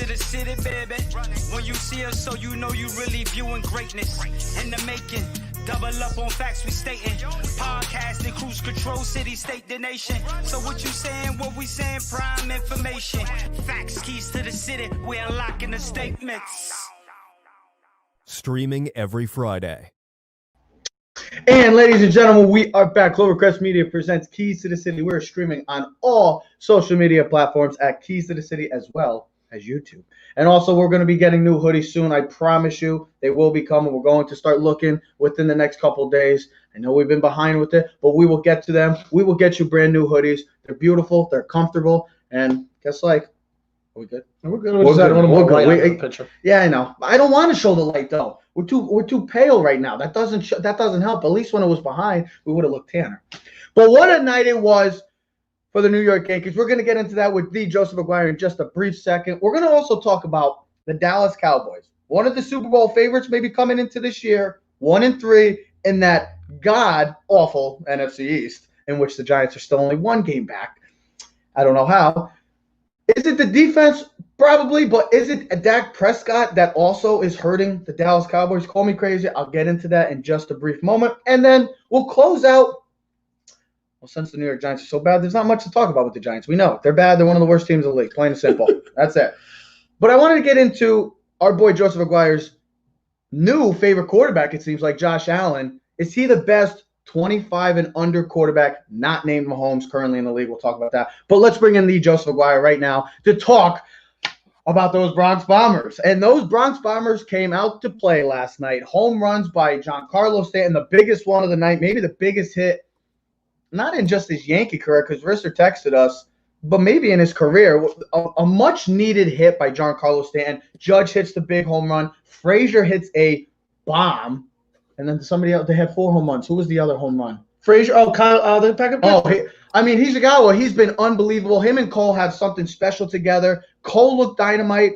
to the city, baby. When you see us, so you know you really viewing greatness in the making. Double up on facts we stating. Podcasting, cruise control, city, state, the nation. So what you saying, what we saying, prime information. Facts, keys to the city, we unlocking the statements. Streaming every Friday. And ladies and gentlemen, we are back. Clovercrest Media presents Keys to the City. We're streaming on all social media platforms at Keys to the City as well as YouTube. And also, we're going to be getting new hoodies soon. I promise you they will be coming. We're going to start looking within the next couple days. I know we've been behind with it, but we will get to them. We will get you brand new hoodies. They're beautiful. They're comfortable. And guess like, are we good? We're good. We're good. Yeah, I know. I don't want to show the light though. We're too pale right now. That doesn't help. At least when it was behind, we would have looked tanner. But what a night it was for the New York Yankees. We're going to get into that with the Joseph Aguirre in just a brief second. We're going to also talk about the Dallas Cowboys, one of the Super Bowl favorites, maybe coming into this year, 1-3 in that god-awful NFC East, in which the Giants are still only one game back. I don't know how. Is it the defense? Probably, but is it a Dak Prescott that also is hurting the Dallas Cowboys? Call me crazy. I'll get into that in just a brief moment. And then we'll close out. Well, since the New York Giants are so bad, there's not much to talk about with the Giants. We know they're bad. They're one of the worst teams in the league, plain and simple. That's it. But I wanted to get into our boy Joseph Aguirre's new favorite quarterback, it seems like, Josh Allen. Is he the best 25 and under quarterback, not named Mahomes, currently in the league? We'll talk about that. But let's bring in the Joseph Aguirre right now to talk about those Bronx Bombers. And those Bronx Bombers came out to play last night. Home runs by Giancarlo Stanton, the biggest one of the night, maybe the biggest hit, not in just his Yankee career, because Risser texted us, but maybe in his career. A much-needed hit by Giancarlo Stanton. Judge hits the big home run. Frazier hits a bomb. And then somebody else, they had 4 home runs. Who was the other home run? Frazier. Oh, Kyle, the backup. Oh, he's a guy. Well, he's been unbelievable. Him and Cole have something special together. Cole looked dynamite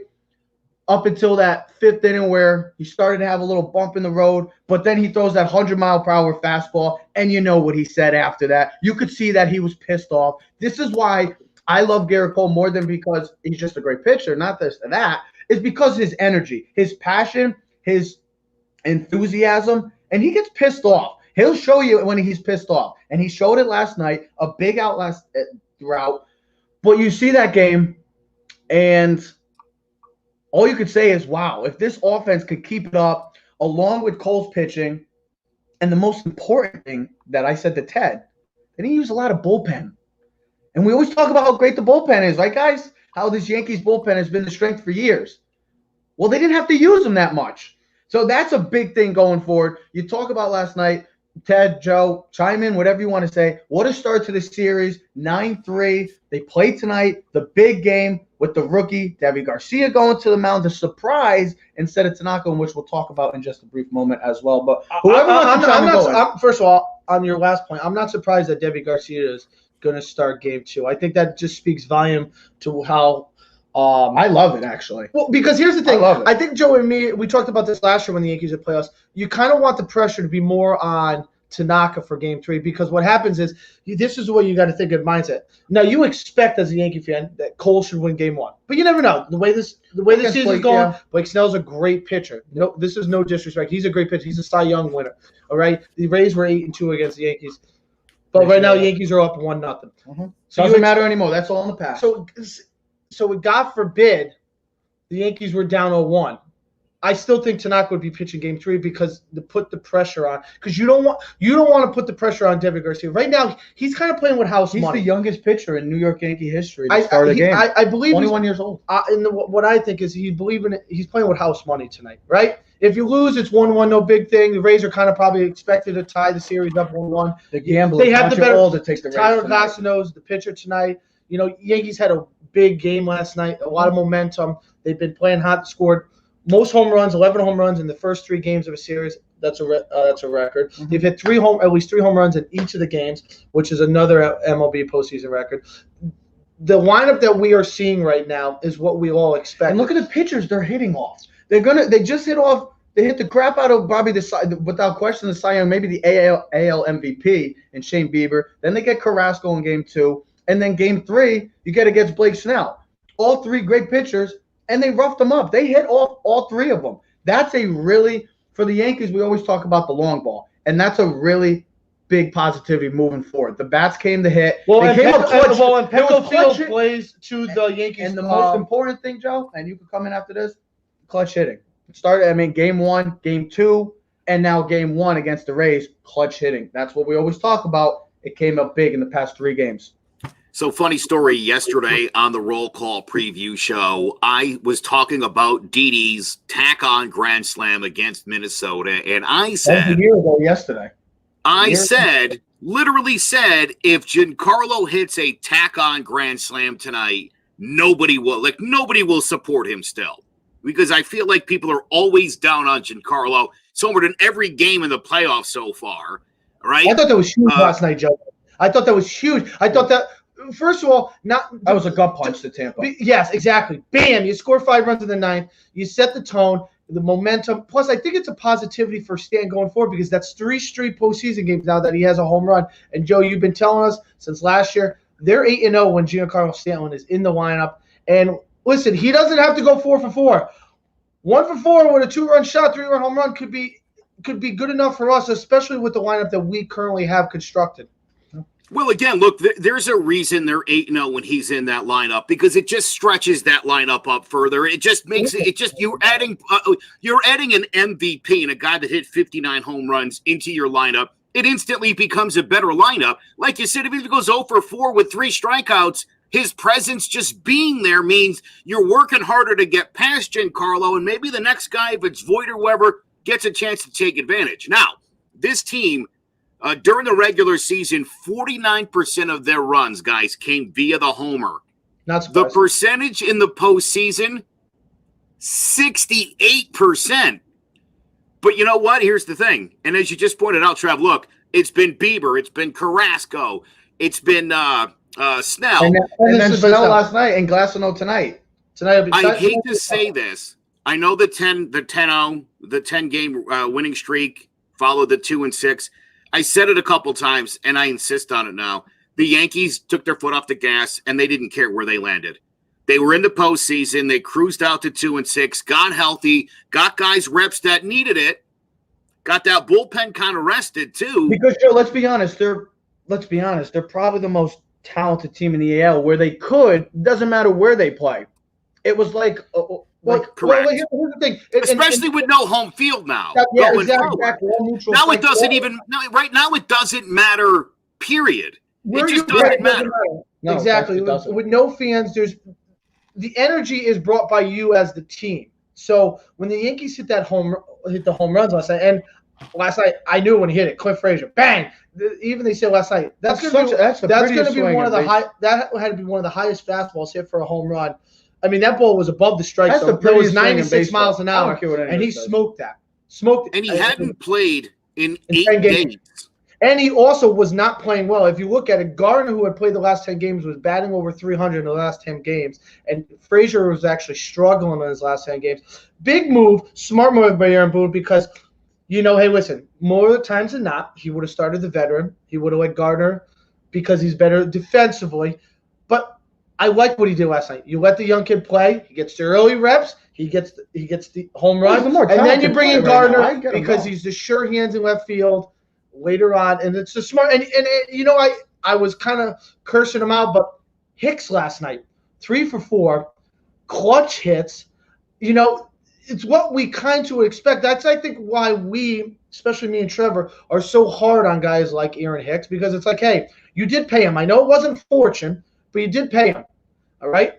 up until that 5th inning where he started to have a little bump in the road, but then he throws that 100-mile-per-hour fastball, and you know what he said after that. You could see that he was pissed off. This is why I love Garrett Cole more than because he's just a great pitcher, not this and that. It's because his energy, his passion, his enthusiasm, and he gets pissed off. He'll show you when he's pissed off, and he showed it last night, a big out last route. But you see that game, and all you could say is, wow, if this offense could keep it up along with Cole's pitching, and the most important thing that I said to Ted, they didn't use a lot of bullpen. And we always talk about how great the bullpen is, right, guys? How this Yankees bullpen has been the strength for years. Well, they didn't have to use them that much. So that's a big thing going forward. You talk about last night, Ted, Joe, chime in, whatever you want to say. What a start to the series, 9-3. They play tonight, the big game with the rookie, Deivi Garcia, going to the mound, the surprise instead of Tanaka, which we'll talk about in just a brief moment as well. But whoever wants to chime in. First of all, on your last point, I'm not surprised that Deivi Garcia is going to start game 2. I think that just speaks volume to how I love it, actually. Well, because here's the thing. I think Joe and me, we talked about this last year when the Yankees had playoffs. You kind of want the pressure to be more on Tanaka for game 3, because what happens is this is the way you got to think of mindset. Now, you expect as a Yankee fan that Cole should win game 1, but you never know. The way this season's going, Blake Snell's a great pitcher. No, this is no disrespect. He's a great pitcher. He's a Cy Young winner. All right, the Rays were 8-2 against the Yankees, but right now the Yankees are up 1-0. Mm-hmm. So it doesn't matter anymore. That's all in the past. So God forbid the Yankees were down 0-1. I still think Tanaka would be pitching game 3 because to put the pressure on. Because you don't want to put the pressure on Deivi Garcia. Right now, he's kind of playing with house money. He's the youngest pitcher in New York Yankee history to start a game. I believe 21 years old. What I think is he's playing with house money tonight, right? If you lose, it's 1-1, no big thing. The Rays are kind of probably expected to tie the series up 1-1. The gamblers they have the better all to take the Rays. Tyler Glasnow, the pitcher tonight. You know, Yankees had a big game last night, a lot of momentum. They've been playing hot, scored most home runs, 11 home runs in the first 3 games of a series. That's a record. Mm-hmm. They've hit at least 3 home runs in each of the games, which is another MLB postseason record. The lineup that we are seeing right now is what we all expect. And look at the pitchers they're hitting off. They just hit off. They hit the crap out of Bobby without question, the Cy Young, maybe the AL MVP, and Shane Bieber. Then they get Carrasco in game 2, and then game 3 you get against Blake Snell. All 3 great pitchers. and they roughed them up. They hit all three of them. That's a really, for the Yankees, we always talk about the long ball, and that's a really big positivity moving forward. The bats came to hit. Well, they and came up clutch. Petco Field plays to the Yankees. And the most important thing, Joe, and you can come in after this, clutch hitting. Game 1, Game 2, and now Game 1 against the Rays, clutch hitting. That's what we always talk about. It came up big in the past 3 games. So funny story, yesterday on the Roll Call preview show, I was talking about Didi's tack-on grand slam against Minnesota, and I said, that was a year ago yesterday. Literally said, if Giancarlo hits a tack-on grand slam tonight, nobody will support him still. Because I feel like people are always down on Giancarlo, somewhere in every game in the playoffs so far, right? I thought that was huge last night, Joe. I thought that was huge. I thought that, first of all, that was a gut punch to Tampa. Yes, exactly. Bam! You score 5 runs in the 9th. You set the tone, the momentum. Plus, I think it's a positivity for Stan going forward because that's 3 straight postseason games now that he has a home run. And, Joe, you've been telling us since last year, they're 8-0 when Giancarlo Stanton is in the lineup. And, listen, he doesn't have to go 4 for 4. 1 for 4 with a 2-run shot, 3-run home run could be good enough for us, especially with the lineup that we currently have constructed. Well, again, look, there's a reason they're 8-0 when he's in that lineup because it just stretches that lineup up further. It just makes you're adding an MVP and a guy that hit 59 home runs into your lineup. It instantly becomes a better lineup. Like you said, if he goes 0 for 4 with 3 strikeouts, his presence just being there means you're working harder to get past Giancarlo, and maybe the next guy, if it's Voit or whoever, gets a chance to take advantage. Now, this team, during the regular season, 49% of their runs, guys, came via the homer. The percentage in the postseason, 68%. But you know what? Here's the thing. And as you just pointed out, Trev, look, it's been Bieber, it's been Carrasco, it's been Snell. And then Snell last night and Glassino tonight. I hate to say this. I know the 10-game winning streak followed the 2-6. I said it a couple times, and I insist on it now. The Yankees took their foot off the gas, and they didn't care where they landed. They were in the postseason. They cruised out to 2-6, got healthy, got guys reps that needed it, got that bullpen kind of rested too. Because, Joe, let's be honest. They're probably the most talented team in the AL where they could. Doesn't matter where they play. It was like correct. Well, here's the thing. Especially with no home field now. Yeah, exactly. Now it doesn't even – right now it doesn't matter, period. It just doesn't matter. No, exactly. With no fans, the energy is brought by you as the team. So when the Yankees hit the home runs last night, and last night I knew when he hit it, Cliff Frazier, bang! Even they said last night that's going to be one of the high. That had to be one of the highest fastballs hit for a home run. I mean, that ball was above the strike zone. It was 96 miles an hour, and he smoked that. And he hadn't played in 8 games. And he also was not playing well. If you look at it, Gardner, who had played the last 10 games, was batting over 300 in the last 10 games. And Frazier was actually struggling in his last 10 games. Big move, smart move by Aaron Boone because, hey, listen, more times than not, he would have started the veteran. He would have let Gardner because he's better defensively. But I like what he did last night. You let the young kid play. He gets the early reps. He gets the home run. And then you bring in Gardner because he's the sure hands in left field later on. And it's a smart – I was kind of cursing him out, but Hicks last night, 3 for 4, clutch hits. It's what we kind of expect. That's, I think, why we, especially me and Trevor, are so hard on guys like Aaron Hicks because it's like, hey, you did pay him. I know it wasn't fortune, but you did pay him, all right?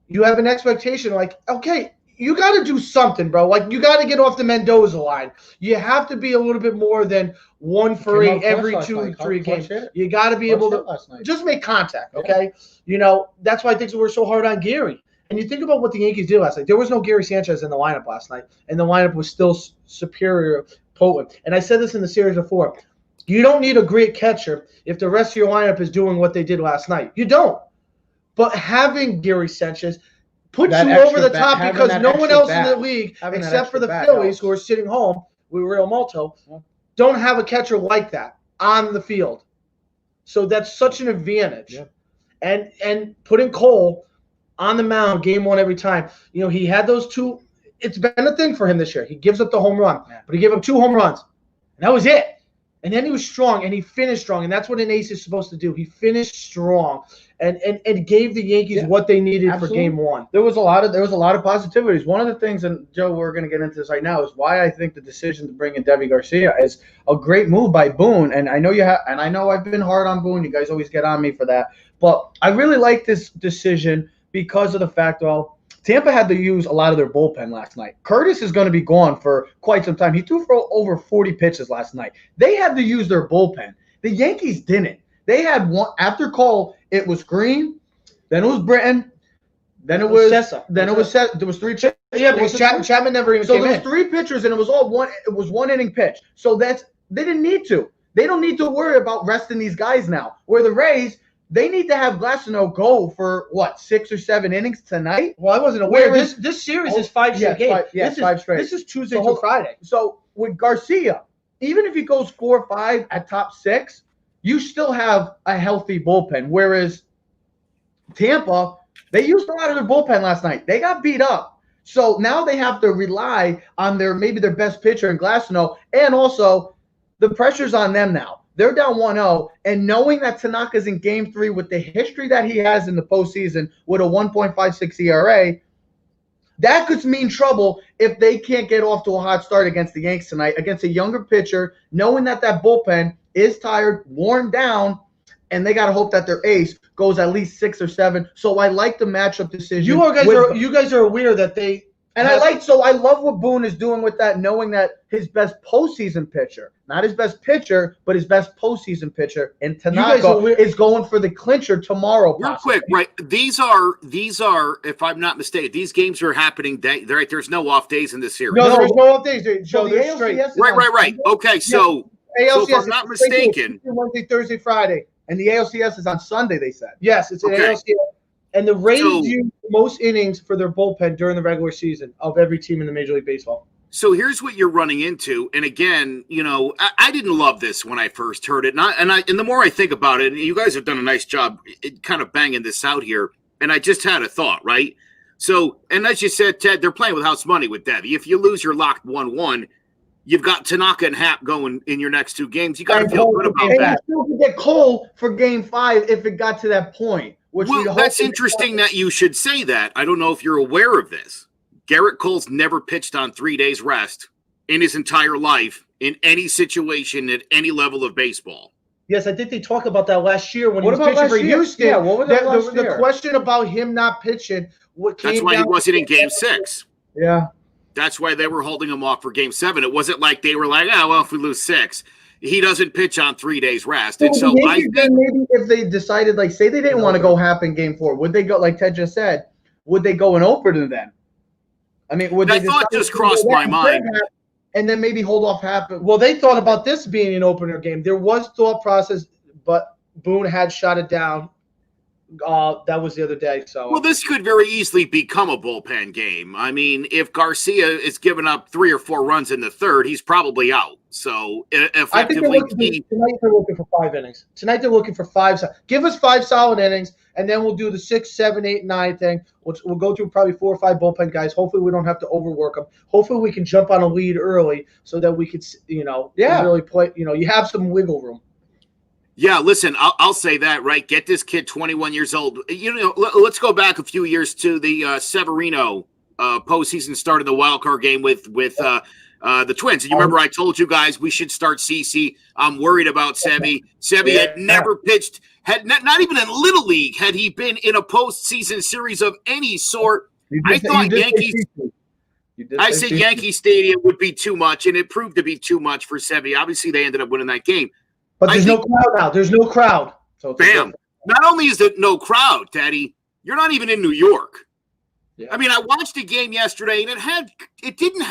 You have an expectation like, okay, you got to do something, bro. Like, you got to get off the Mendoza line. You have to be a little bit more than 1 for 8 every 2 3 games. You got to be able to just make contact, okay? Yeah. That's why I think we're so hard on Gary. And you think about what the Yankees did last night. There was no Gary Sanchez in the lineup last night, and the lineup was still superior, potent. And I said this in the series before. You don't need a great catcher if the rest of your lineup is doing what they did last night. You don't. But having Gary Sanchez puts you over the top because no one else in the league, except for the Phillies who are sitting home with Real Malto, don't have a catcher like that on the field. So that's such an advantage. Yeah. And putting Cole on the mound, game one every time. He had those two. It's been a thing for him this year. He gives up the home run, but he gave up 2 home runs. And that was it. And then he was strong, and he finished strong, and that's what an ace is supposed to do. He finished strong, and gave the Yankees what they needed for game one. There was a lot of positivities. One of the things, and Joe, we're going to get into this right now, is why I think the decision to bring in Deivi Garcia is a great move by Boone. And I know I know I've been hard on Boone. You guys always get on me for that, but I really like this decision because of the fact, Tampa had to use a lot of their bullpen last night. Curtis is going to be gone for quite some time. He threw for over 40 pitches last night. They had to use their bullpen. The Yankees didn't. They had one after Cole. It was Green, then it was Britton, then it was Sessa. Then it was Sessa. There was 3 pitchers. Yeah, because Chapman never even So came there was in. 3 pitchers, and it was all one. It was 1 inning pitch. So they didn't need to. They don't need to worry about resting these guys now. Where the Rays, they need to have Glasnow go for 6 or 7 innings tonight. Well, I wasn't aware. This series is 5 straight games. 5 straight. This is Tuesday to Friday. So with Garcia, even if he goes 4 or 5 at top 6, you still have a healthy bullpen. Whereas Tampa, they used a lot of their bullpen last night. They got beat up. So now they have to rely on maybe their best pitcher in Glasnow, and also the pressure's on them now. They're down 1-0, and knowing that Tanaka's in Game 3 with the history that he has in the postseason with a 1.56 ERA, that could mean trouble if they can't get off to a hot start against the Yanks tonight, against a younger pitcher, knowing that bullpen is tired, worn down, and they got to hope that their ace goes at least 6 or 7. So I like the matchup decision. You guys are aware that they – and I love what Boone is doing with that, knowing that his best postseason pitcher, not his best pitcher, but his best postseason pitcher, and Tanaka is going for the clincher tomorrow. Real quick, right? These are, if I'm not mistaken, these games are happening. Right, there's no off days in this series. No, there's no off days. So the they're straight. Right. Okay, so if I'm not mistaken, Wednesday, Thursday, Friday, and the ALCS is on Sunday. They said yes, it's an ALCS. And the Rays use most innings for their bullpen during the regular season of every team in the Major League Baseball. So here's what you're running into. And again, I didn't love this when I first heard it. And the more I think about it, and you guys have done a nice job kind of banging this out here. And I just had a thought, right? So, and as you said, Ted, they're playing with house money with Deivi. If you lose your locked 1-1, you've got Tanaka and Happ going in your next 2 games. You got to feel good about that. You still could get Cole for Game 5 if it got to that point. That's interesting that you should say that. I don't know if you're aware of this. Garrett Cole's never pitched on 3 days rest in his entire life in any situation at any level of baseball. Yes, I think they talked about that last year when he was pitching for Houston. Yeah, what was that last year? The question about him not pitching. That's why he wasn't in Game 6. Yeah. That's why they were holding him off for Game 7. It wasn't like they were like, if we lose 6. He doesn't pitch on 3 days rest. And so I think maybe if they decided, say they didn't want to go Happ in Game 4, would they go, like Ted just said, would they go and open them? I mean, would they thought just crossed my mind. And then maybe hold off Happ? Well, they thought about this being an opener game. There was thought process, but Boone had shot it down. That was the other day. So this could very easily become a bullpen game. I mean, if Garcia is giving up 3 or 4 runs in the 3rd, he's probably out. So effectively, tonight they're looking for 5 innings. Tonight they're looking for 5. Give us 5 solid innings, and then we'll do the 6, 7, 8, 9 thing. We'll go through probably 4 or 5 bullpen guys. Hopefully, we don't have to overwork them. Hopefully, we can jump on a lead early so that we could, really play. You have some wiggle room. Yeah, listen, I'll say that, right? Get this kid 21 years old. Let's go back a few years to the Severino postseason start of the wild card game with the Twins. And you remember I told you guys we should start CeCe. I'm worried about Sevy. Sevy had never pitched, not even in Little League had he been in a postseason series of any sort. I thought Yankee Stadium would be too much, and it proved to be too much for Sevy. Obviously, they ended up winning that game. But there's no crowd now. There's no crowd. So bam. Not only is there no crowd, Teddy, you're not even in New York. Yeah. I mean, I watched a game yesterday, and it didn't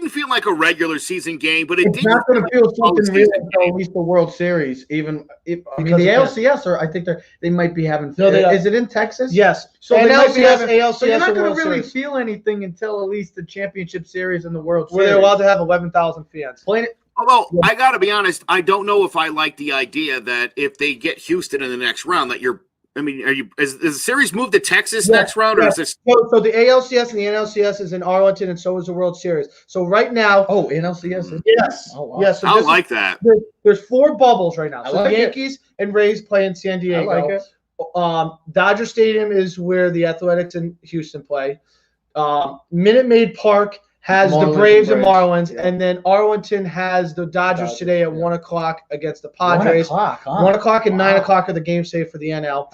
feel like a regular season game, but it's not going to feel something real until at least the World Series. The ALCS, I think they might be having. No, is it in Texas? Yes. So they might be having. ALCS, so you're not going to really feel anything until at least the Championship Series and the World Series. Where they're allowed to have 11,000 fans. Although, I got to be honest, I don't know if I like the idea that if they get Houston in the next round, that you're I mean, is the series moved to Texas next round, or is this? So the ALCS and the NLCS is in Arlington, and so is the World Series. So right now, NLCS. Yes, Oh, wow. yes. So I like that. There's 4 bubbles right now. So like the Yankees and Rays play in San Diego. I like it. Dodger Stadium is where the Athletics in Houston play. Minute Maid Park has the Braves and Marlins, and then Arlington has the Dodgers today at 1:00 against the Padres. 1:00, huh? 1:00 and 9:00 are the game saved for the NL.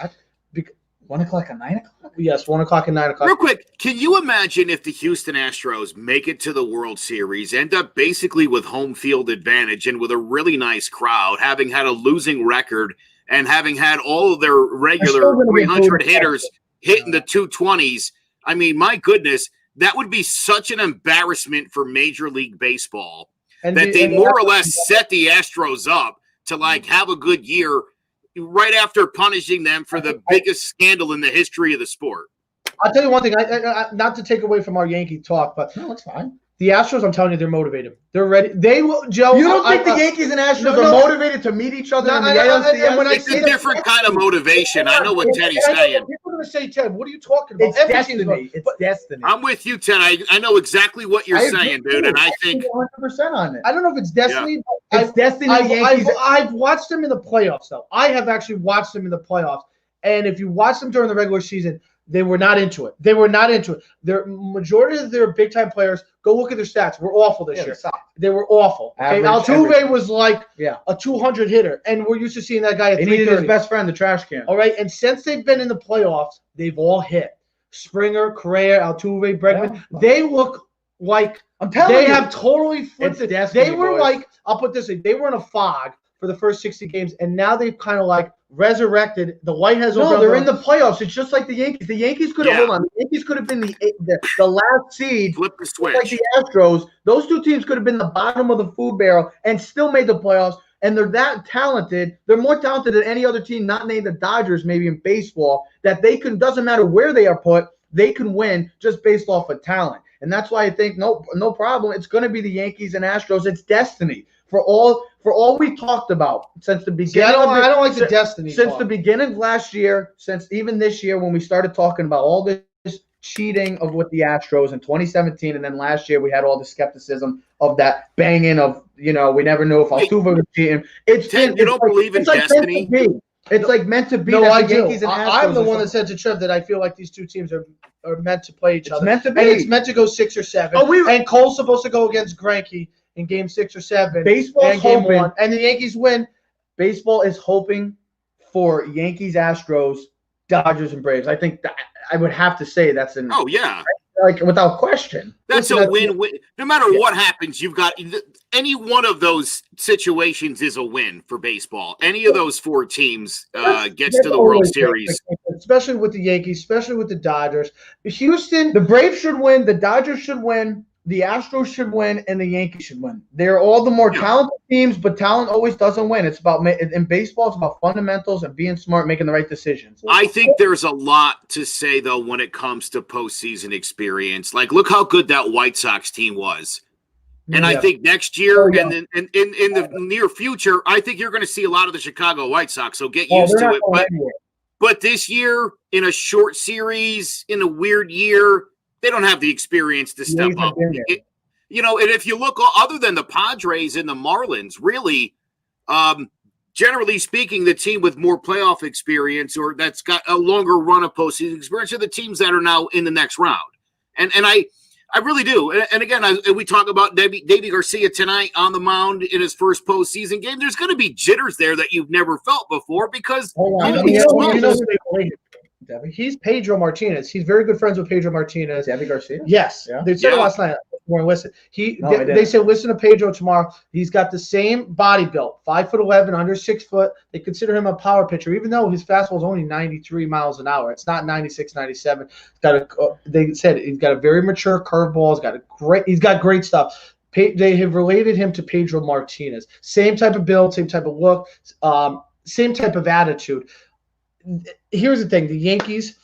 1:00 and 9:00. Yes, 1:00 and 9:00. Real quick, can you imagine if the Houston Astros make it to the World Series, end up basically with home field advantage and with a really nice crowd, having had a losing record and having had all of their regular 300 hitters hitting the 220s? I mean, my goodness, that would be such an embarrassment for Major League Baseball that they more or less set the Astros up to like have a good year right after punishing them for the biggest scandal in the history of the sport. I'll tell you one thing, I not to take away from our Yankee talk, but No, it's fine. the Astros, I'm telling you, they're motivated. They're ready. They will, Joe. You don't think the Yankees and Astros are motivated to meet each other in the ALCS? It's a different kind of motivation. I know what Teddy's saying. People are going to say, Ted, what are you talking about? It's destiny. It's destiny. I'm with you, Ted. I know exactly what you're saying, dude, and I think 100% on it. I don't know if it's destiny. But It's destiny. I've watched them in the playoffs, though. I have actually watched them in the playoffs. And if you watch them during the regular season, they were not into it. Their majority of their big-time players, go look at their stats. Were awful this year. They were awful. Okay? Altuve was like a 200 hitter, and we're used to seeing that guy at 330. He needed his best friend, the trash can. All right, and since they've been in the playoffs, they've all hit. Springer, Correa, Altuve, Bregman. Yeah. They look like I'm telling you, they have totally flipped it. Destiny, They were boys. like, I'll put this way, they were in a fog for the first 60 games, and now they've kind of like resurrected. The light has opened. No, they're in the playoffs. It's just like the Yankees. The Yankees could have hold on. The Yankees could have been the last seed. flip the switch. Like the Astros. Those two teams could have been the bottom of the food barrel and still made the playoffs. And they're that talented. They're more talented than any other team, not named the Dodgers, maybe in baseball, that they can, doesn't matter where they are put, they can win just based off of talent. And that's why I think no problem. It's going to be the Yankees and Astros. It's destiny for all we talked about since the beginning. I don't like the destiny since talk. the beginning of last year, since even this year when we started talking about all this cheating of with the Astros in 2017, and then last year we had all the skepticism of that banging of we never knew if Altuve was cheating. You don't believe in destiny? It's like meant to be. No, that I the do. Yankees and Astros I'm the are one that so- said to Trev that I feel like these two teams are meant to play each other. meant to be. And it's meant to go 6 or 7. And Cole's supposed to go against Greinke in game 6 or 7. Baseball's and game hoping. 1. And the Yankees win. Baseball is hoping for Yankees, Astros, Dodgers, and Braves. I think that I would have to say that's an like without question. That's a win-win. No matter what happens, you've got any one of those situations is a win for baseball. Any of those 4 teams gets to the World Series. Especially with the Yankees, especially with the Dodgers. Houston, The Braves should win, the Dodgers should win, the Astros should win, and the Yankees should win. They're all the more talented teams, but talent always doesn't win. It's about in baseball, it's about fundamentals and being smart, making the right decisions. I think there's a lot to say, though, when it comes to postseason experience. Like, look how good that White Sox team was. And I think next year and then in the near future, I think you're going to see a lot of the Chicago White Sox. So get used to it. But this year, in a short series, in a weird year, they don't have the experience to step up. And if you look, other than the Padres and the Marlins, really, generally speaking, the team with more playoff experience or that's got a longer run of postseason experience are the teams that are now in the next round. And I really do. And again, we talk about Davey Garcia tonight on the mound in his first postseason game. There's going to be jitters there that you've never felt before because he's Pedro Martinez. He's very good friends with Pedro Martinez. Davey Garcia? Yes. Yeah. They said it last night. Listen. They said, listen to Pedro tomorrow. He's got the same body build, 5'11", under 6 foot. They consider him a power pitcher, even though his fastball is only 93 miles an hour. It's not 96, 97. They said he's got a very mature curveball. He's got great stuff. They have related him to Pedro Martinez. Same type of build, same type of look, same type of attitude. Here's the thing: the Yankees,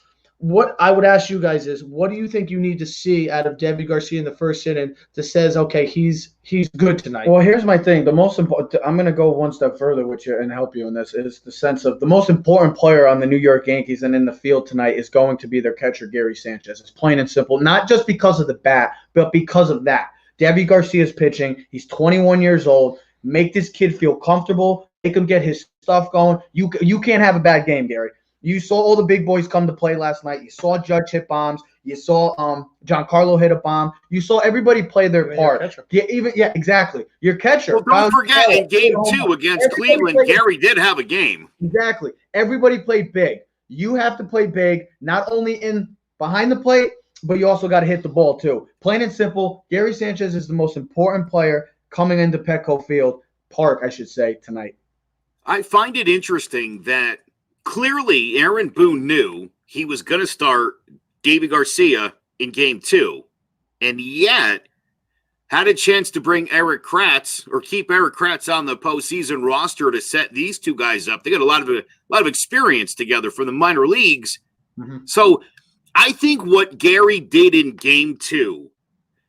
what I would ask you guys is, what do you think you need to see out of Deivi Garcia in the first inning that says, okay, he's good tonight? Well, here's my thing. The most important. I'm going to go one step further with you and help you in this. Is the sense of the most important player on the New York Yankees and in the field tonight is going to be their catcher, Gary Sanchez. It's plain and simple. Not just because of the bat, but because of that. Deivi Garcia's pitching. He's 21 years old. Make this kid feel comfortable. Make him get his stuff going. You can't have a bad game, Gary. You saw all the big boys come to play last night. You saw Judge hit bombs. You saw Giancarlo hit a bomb. You saw everybody play their part. Yeah, exactly. Your catcher. Well, don't forget, in Game 2 against Cleveland, Gary did have a game. Exactly. Everybody played big. You have to play big, not only in behind the plate, but you also got to hit the ball too. Plain and simple, Gary Sanchez is the most important player coming into Petco Park, I should say, tonight. I find it interesting that clearly Aaron Boone knew he was going to start Deivi Garcia in Game 2, and yet had a chance to bring Eric Kratz or keep Eric Kratz on the postseason roster to set these two guys up. They got a lot of experience together from the minor leagues. Mm-hmm. So I think what Gary did in Game 2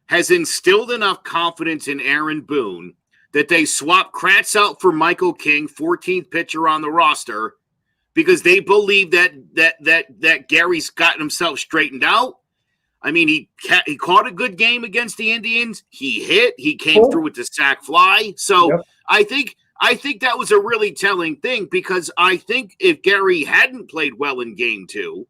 has instilled enough confidence in Aaron Boone that they swap Kratz out for Michael King, 14th pitcher on the roster, because they believe that Gary's gotten himself straightened out. I mean, he caught a good game against the Indians. He hit. He came through with the sac fly. So yep. I think that was a really telling thing, because I think if Gary hadn't played well in Game 2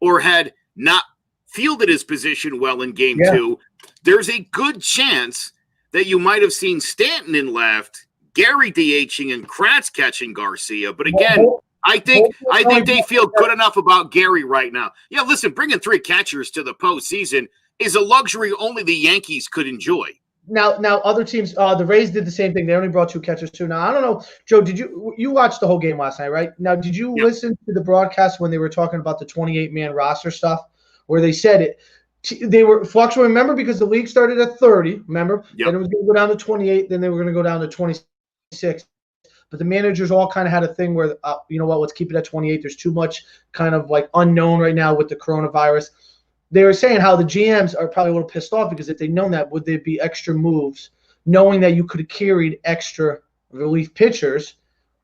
or had not fielded his position well in Game 2, there's a good chance that you might have seen Stanton in left, Gary DHing, and Kratz catching Garcia. But again, I think they feel good enough about Gary right now. Yeah, listen, bringing 3 catchers to the postseason is a luxury only the Yankees could enjoy. Now other teams, the Rays did the same thing. They only brought 2 catchers too. Now, I don't know, Joe, did you watch the whole game last night, right? Now, did you listen to the broadcast when they were talking about the 28-man roster stuff, where they said it? They were fluctuating, remember, because the league started at 30, remember? Yep. Then it was going to go down to 28, then they were going to go down to 26. But the managers all kind of had a thing where, you know what, let's keep it at 28. There's too much kind of like unknown right now with the coronavirus. They were saying how the GMs are probably a little pissed off, because if they'd known that, would there be extra moves, knowing that you could have carried extra relief pitchers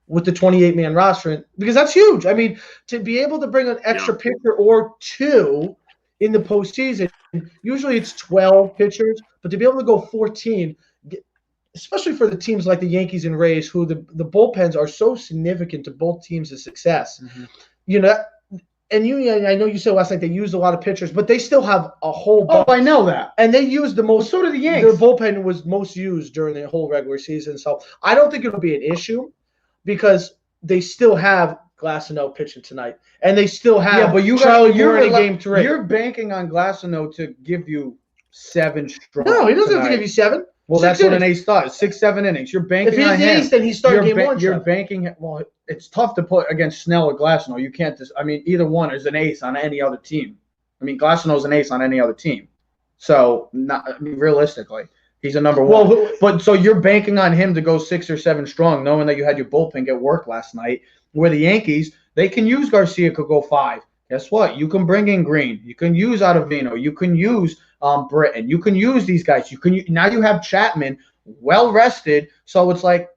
with the 28-man roster? Because that's huge. I mean, to be able to bring an extra pitcher or 2 in the postseason, usually it's 12 pitchers, but to be able to go 14, especially for the teams like the Yankees and Rays, who the bullpens are so significant to both teams' success. Mm-hmm. You know, and I know you said last night they used a lot of pitchers, but they still have a whole bunch. Oh, I know that. And they used the most. So did the Yankees. Their bullpen was most used during the whole regular season. So I don't think it'll be an issue, because they still have Glasnow pitching tonight, and they still have Charlie Moore in Game 3. You're banking on Glasnow to give you 7 strong. No, he doesn't have to give you 7. Well, that's what an ace does. 6-7 innings. You're banking on him. If he's an ace, then he started Game 1. You're banking. Well, it's tough to put against Snell or Glasnow. You can't just. I mean, either one is an ace on any other team. I mean, Glasnow's an ace on any other team. So, realistically, he's a number 1. Well, but so you're banking on him to go 6 or 7 strong, knowing that you had your bullpen get work last night. Where the Yankees, they can use Garcia, could go 5. Guess what? You can bring in Green. You can use Ottavino. You can use Britton. You can use these guys. Now you have Chapman well rested. So it's like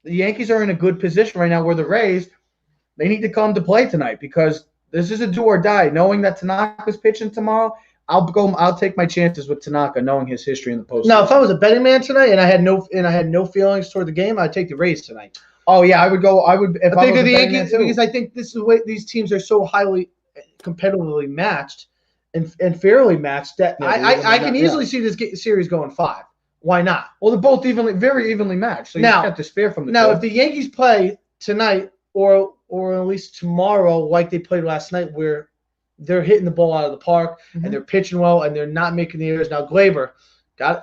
the Yankees are in a good position right now, where the Rays, they need to come to play tonight, because this is a do or die. Knowing that Tanaka's pitching tomorrow, I'll take my chances with Tanaka, knowing his history in the postseason. Now, if I was a betting man tonight and I had no feelings toward the game, I'd take the Rays tonight. Oh yeah, I would if I think of the Yankees, because I think this is the way these teams are so highly competitively matched and fairly matched that I can easily see this series going 5. Why not? Well, they're both very evenly matched, so you can't despair from the now. If the Yankees play tonight or at least tomorrow, like they played last night, where they're hitting the ball out of the park and they're pitching well and they're not making the errors. Now, Glaber,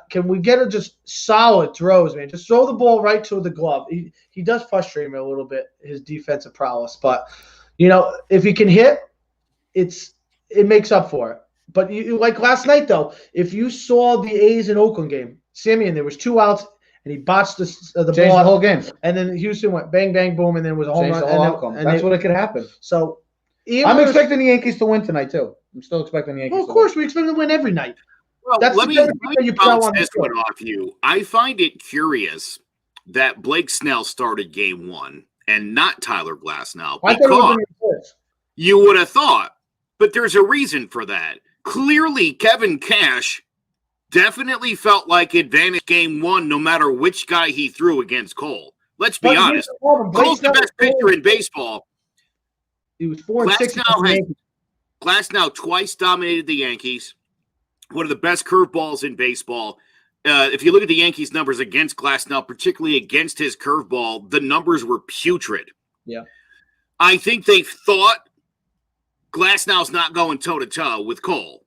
can we get just solid throws, man? Just throw the ball right to the glove. He does frustrate me a little bit, his defensive prowess, but if he can hit, it makes up for it. But like last night, though, if you saw the A's and Oakland game, Simeon, there was 2 outs and he botched the ball the whole game, and then Houston went bang bang boom, and then it was a home run. That's what it could happen. So I'm expecting the Yankees to win tonight too. I'm still expecting the Yankees. Well, of course, we expect them to win every night. Well, That's let the me kind of thing that you put out bounce on the this field. one off you. I find it curious that Blake Snell started game 1 and not Tyler Glasnow, I thought it because was gonna be you would have thought, but there's a reason for that. Clearly, Kevin Cash definitely felt like advantage game 1 no matter which guy he threw against Cole. Let's be honest. Cole's the best pitcher in baseball. He was 4-6. Glasnow twice dominated the Yankees. One of the best curveballs in baseball. If you look at the Yankees' numbers against Glasnow, particularly against his curveball, the numbers were putrid. Yeah. I think they thought Glasnow's not going toe-to-toe with Cole.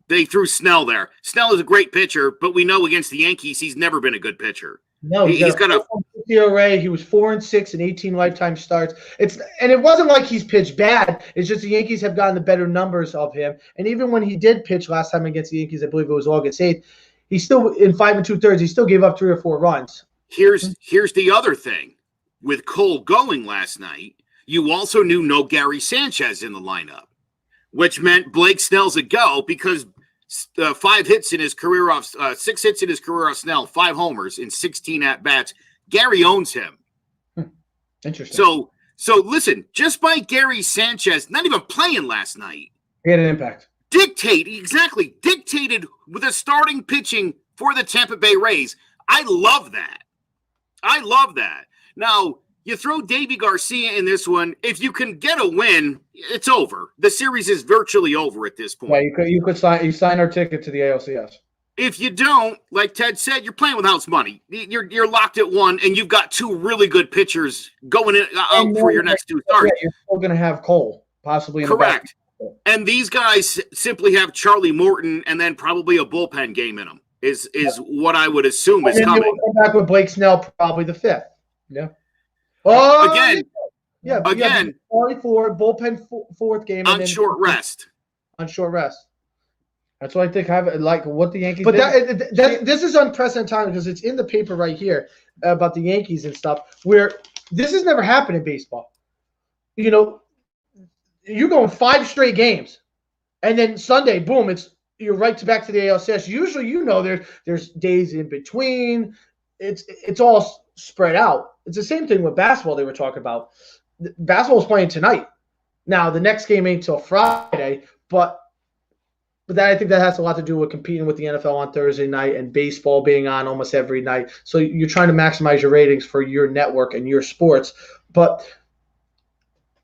They threw Snell there. Snell is a great pitcher, but we know against the Yankees he's never been a good pitcher. No, he's got a ERA. He was 4-6 in 18 lifetime starts. And it wasn't like he's pitched bad. It's just the Yankees have gotten the better numbers of him. And even when he did pitch last time against the Yankees, I believe it was August 8th, he still in 5 2/3. He still gave up 3 or 4 runs. Here's the other thing. With Cole going last night, you also knew no Gary Sanchez in the lineup, which meant Blake Snell's a go because 5 hits in his career off 6 hits in his career off Snell, 5 homers in 16 at bats. Gary owns him. Interesting. So listen, just by Gary Sanchez not even playing last night, He had an impact. Dictated with a starting pitching for the Tampa Bay Rays. I love that. Now, you throw Davy Garcia in this one. If you can get a win, it's over. The series is virtually over at this point. Yeah, you could sign our ticket to the ALCS. If you don't, like Ted said, you're playing with house money. You're locked at 1, and you've got 2 really good pitchers going out for your next 2 starts. Yeah, you're still going to have Cole, possibly in Correct. the back. And these guys simply have Charlie Morton and then probably a bullpen game in them is what I would assume is And then coming. we'll come back with Blake Snell probably the 5th. Yeah. Oh, Again, for bullpen 4th game on short rest. On short rest. That's what I think. Like what the Yankees. But did. this is unprecedented time because it's in the paper right here about the Yankees and stuff. Where this has never happened in baseball. You know, you're going 5 straight games, and then Sunday, boom, you're right back to the ALCS. Usually, there's days in between. It's all spread out. It's the same thing with basketball they were talking about. Basketball's playing tonight. Now, the next game ain't till Friday, but that I think that has a lot to do with competing with the NFL on Thursday night and baseball being on almost every night. So you're trying to maximize your ratings for your network and your sports. But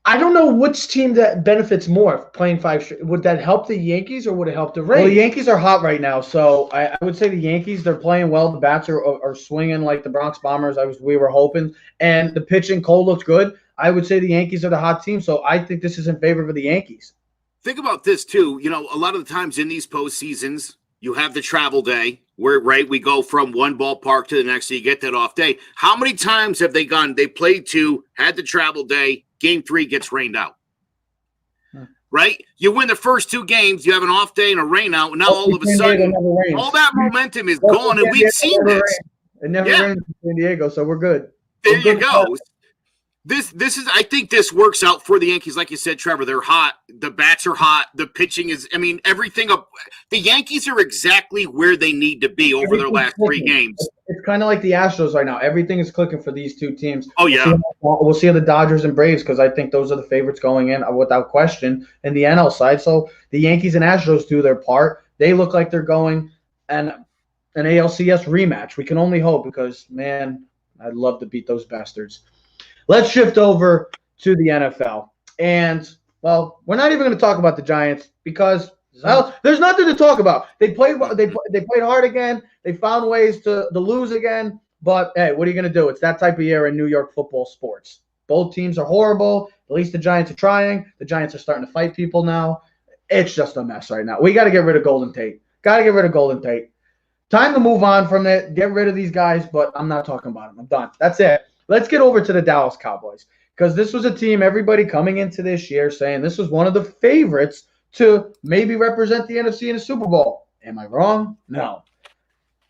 I don't know which team that benefits more playing 5 straight. Would that help the Yankees or would it help the Rays? Well, the Yankees are hot right now, so I would say the Yankees, they're playing well. The bats are swinging like the Bronx Bombers we were hoping. And the pitching, Cole looks good. I would say the Yankees are the hot team, so I think this is in favor of the Yankees. Think about this, too. You know, a lot of the times in these postseasons, you have the travel day where, we go from one ballpark to the next, so you get that off day. How many times have they played 2, had the travel day, game 3 gets rained out? Right? You win the first 2 games, you have an off day and a rain out, and now all of a sudden, all that momentum is gone, and we've seen this. It never rains in San Diego, so we're good. There you go. This is. I think this works out for the Yankees, like you said, Trevor. They're hot. The bats are hot. The pitching is. I mean, everything. The Yankees are exactly where they need to be over their last 3 games. It's kind of like the Astros right now. Everything is clicking for these 2 teams. Oh yeah. We'll see the Dodgers and Braves because I think those are the favorites going in without question in the NL side. So the Yankees and Astros do their part. They look like they're going and an ALCS rematch. We can only hope because man, I'd love to beat those bastards. Let's shift over to the NFL. And, well, we're not even going to talk about the Giants because, well, there's nothing to talk about. They played hard again. They found ways to lose again. But, hey, what are you going to do? It's that type of year in New York football sports. Both teams are horrible. At least the Giants are trying. The Giants are starting to fight people now. It's just a mess right now. We got to get rid of Golden Tate. Time to move on from it. Get rid of these guys, but I'm not talking about them. I'm done. That's it. Let's get over to the Dallas Cowboys because this was a team, everybody coming into this year saying this was one of the favorites to maybe represent the NFC in a Super Bowl. Am I wrong? No.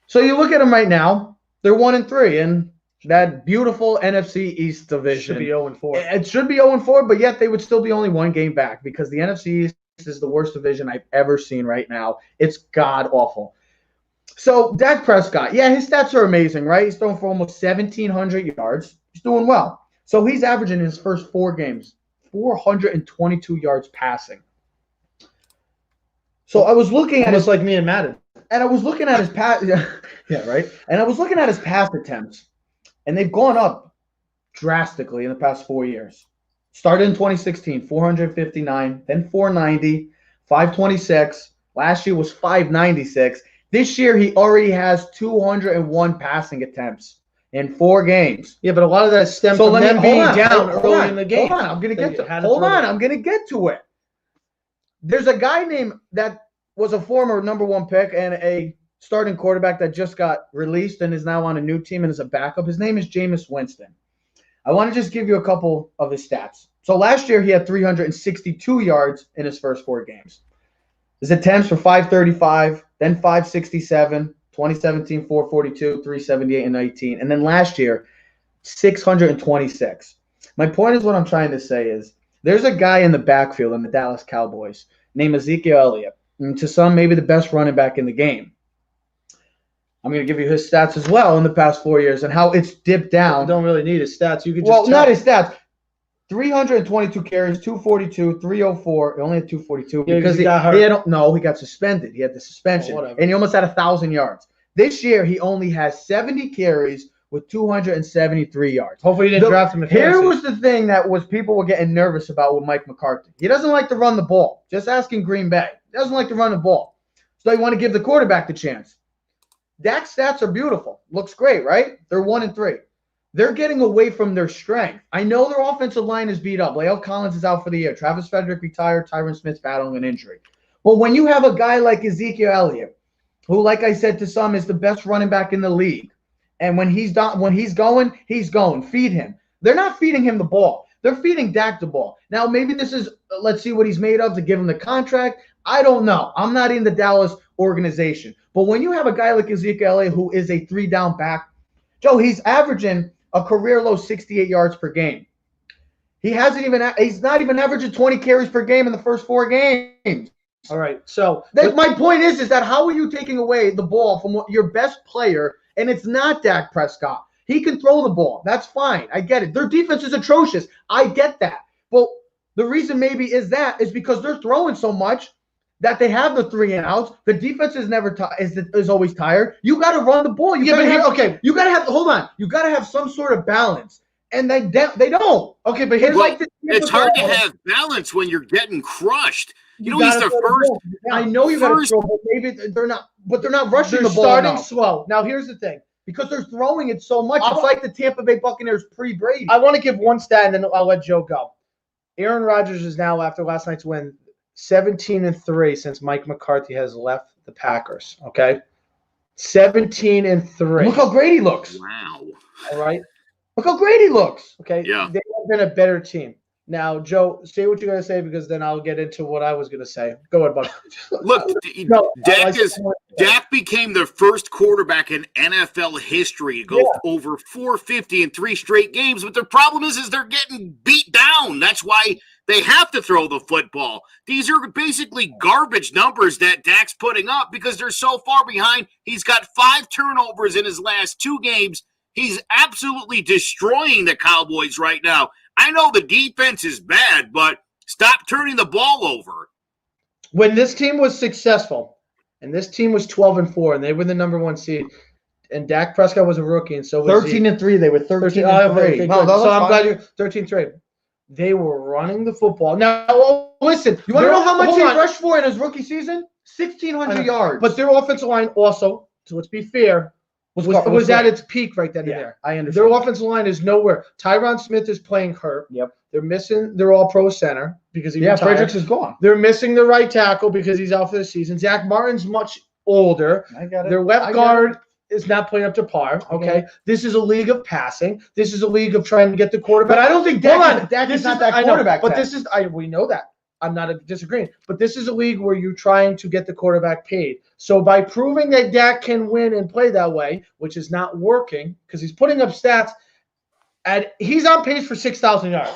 So you look at them right now, they're 1-3, and That beautiful NFC East division. Should be 0-4. It should be 0-4, but yet they would still be only one game back because the NFC East is the worst division I've ever seen right now. It's god awful. So Dak Prescott, his stats are amazing, right? He's throwing for almost 1,700 yards. He's doing well. So he's averaging in his first 4 games 422 yards passing. So I was looking at Almost like me and Madden. And I was looking at his pass. Yeah, right. And I was looking at his pass attempts, and they've gone up drastically in the past 4 years. Started in 2016, 459, then 490, 526. Last year was 596. This year he already has 201 passing attempts in 4 games. Yeah, but a lot of that stems from them being down early in the game. Hold on, I'm gonna get to it. There's a guy named that was a former number 1 pick and a starting quarterback that just got released and is now on a new team and is a backup. His name is Jameis Winston. I want to just give you a couple of his stats. So last year he had 362 yards in his first 4 games. His attempts were 535, then 567, 2017, 442, 378, and 19. And then last year, 626. My point is what I'm trying to say is there's a guy in the backfield in the Dallas Cowboys named Ezekiel Elliott. And to some, maybe the best running back in the game. I'm going to give you his stats as well in the past 4 years and how it's dipped down. You don't really need his stats. You could just not his stats. 322 carries, 242, 304. He only had 242 because he got hurt. He got suspended. He had the suspension, and he almost had 1,000 yards. This year, he only has 70 carries with 273 yards. Hopefully, you didn't draft him. Here was the thing that was people were getting nervous about with Mike McCarthy. He doesn't like to run the ball. Just asking Green Bay. He doesn't like to run the ball. So you want to give the quarterback the chance. Dak's stats are beautiful. Looks great, right? They're 1-3. They're getting away from their strength. I know their offensive line is beat up. Lael Collins is out for the year. Travis Frederick retired. Tyron Smith's battling an injury. But when you have a guy like Ezekiel Elliott, who, like I said to some, is the best running back in the league, and when he's going, he's going. Feed him. They're not feeding him the ball. They're feeding Dak the ball. Now, maybe this is, let's see what he's made of to give him the contract. I don't know. I'm not in the Dallas organization. But when you have a guy like Ezekiel Elliott who is a 3-down back, Joe, he's averaging a career low 68 yards per game. He's not even averaging 20 carries per game in the first 4 games. All right. So my point is that how are you taking away the ball from your best player, and it's not Dak Prescott? He can throw the ball. That's fine. I get it. Their defense is atrocious. I get that. Well, the reason maybe is because they're throwing so much that they have the 3 and outs. The defense is never is always tired. You got to run the ball. You got to have hold on. You got to have some sort of balance, and they don't. Okay, but here's it's hard to have balance when you're getting crushed. He's the first. I know you got to throw, but maybe they're not. But they're not rushing the ball. Starting slow. Now here's the thing. Because they're throwing it so much. It's like the Tampa Bay Buccaneers pre-Brady. I want to give one stat, and then I'll let Joe go. Aaron Rodgers is now, after last night's win, 17-3 since Mike McCarthy has left the Packers. Okay, 17-3. Look how great he looks. Wow. All right. Look how great he looks. Okay. Yeah. They have been a better team. Now, Joe, say what you're going to say because then I'll get into what I was going to say. Go ahead, bud. Look, Dak became the first quarterback in NFL history to go over 450 in 3 straight games. But the problem is they're getting beat down. That's why they have to throw the football. These are basically garbage numbers that Dak's putting up because they're so far behind. He's got 5 turnovers in his last 2 games. He's absolutely destroying the Cowboys right now. I know the defense is bad, but stop turning the ball over. When this team was successful, and this team was 12-4, and they were the number 1 seed, and Dak Prescott was a rookie, and so was 13-3. They were 13-3. Okay, so I'm glad you're 13-3. They were running the football. Now, listen. You want to know how much he rushed for in his rookie season? 1,600 yards. But their offensive line also, so let's be fair, was at its peak right then and there. I understand. Their offensive line is nowhere. Tyron Smith is playing hurt. Yep. They're missing their all-pro center because he retired. Fredericks is gone. They're missing the right tackle because he's out for the season. Zach Martin's much older. I got it. Their left guard is not playing up to par. Okay. This is a league of passing. This is a league of trying to get the quarterback. But I don't think Dak is not that quarterback. We know that. I'm not disagreeing. But this is a league where you're trying to get the quarterback paid. So by proving that Dak can win and play that way, which is not working because he's putting up stats And he's on pace for 6,000 yards.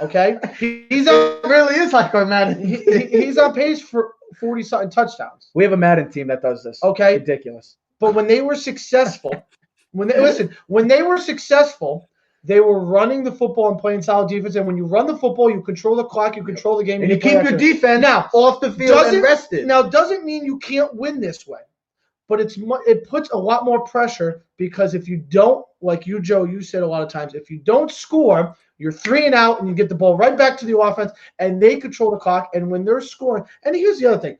Okay, he's on, really is like our Madden. he's on pace for 40-something touchdowns. We have a Madden team that does this. Okay, ridiculous. But when they were successful, when they were successful, they were running the football and playing solid defense. And when you run the football, you control the clock, you control the game, and you keep your defense now off the field and rested. Now, doesn't mean you can't win this way, but it puts a lot more pressure because if you don't, like you, Joe, you said a lot of times, if you don't score, you're 3 and out, and you get the ball right back to the offense, and they control the clock. And when they're scoring, and here's the other thing,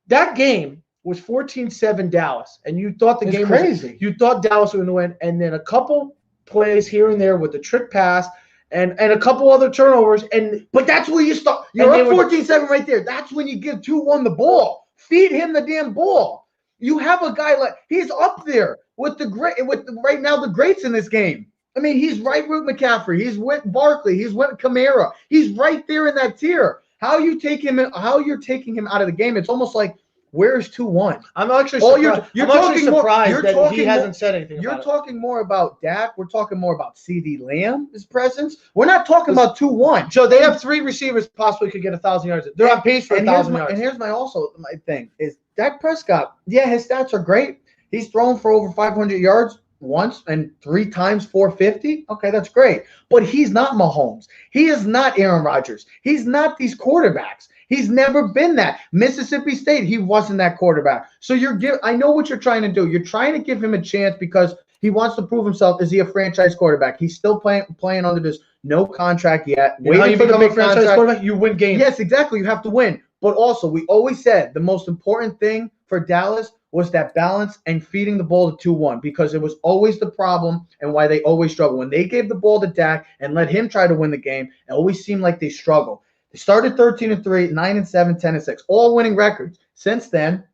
that game was 14-7 Dallas, and you thought the game was crazy. You thought Dallas was going to win, and then a couple plays here and there with the trick pass and a couple other turnovers, but that's where you start. You're up 14-7 right there. That's when you give 2-1 the ball. Feed him the damn ball. You have a guy like he's up there with right now the greats in this game. I mean, he's right with McCaffrey. He's with Barkley. He's with Kamara. He's right there in that tier. How you're taking him out of the game? It's almost like, where's 2-1? I'm actually surprised. You're talking surprised that he hasn't said anything. You're talking more about Dak. We're talking more about CeeDee Lamb, his presence. We're not talking about 2-1. So they have 3 receivers possibly could get 1,000 yards. They're on pace for 1,000 yards. And here's my thing is Dak Prescott. Yeah, his stats are great. He's thrown for over 500 yards once and 3 times 450. Okay, that's great. But he's not Mahomes. He is not Aaron Rodgers. He's not these quarterbacks. He's never been that. Mississippi State, he wasn't that quarterback. So I know what you're trying to do. You're trying to give him a chance because he wants to prove himself. Is he a franchise quarterback? He's still playing under this no contract yet. Waiting for the big franchise quarterback, you win games. Yes, exactly. You have to win. But also, we always said the most important thing for Dallas was that balance and feeding the ball to 2-1 because it was always the problem and why they always struggle. When they gave the ball to Dak and let him try to win the game, it always seemed like they struggled. They started 13-3, 9-7, 10-6, all winning records. Since then,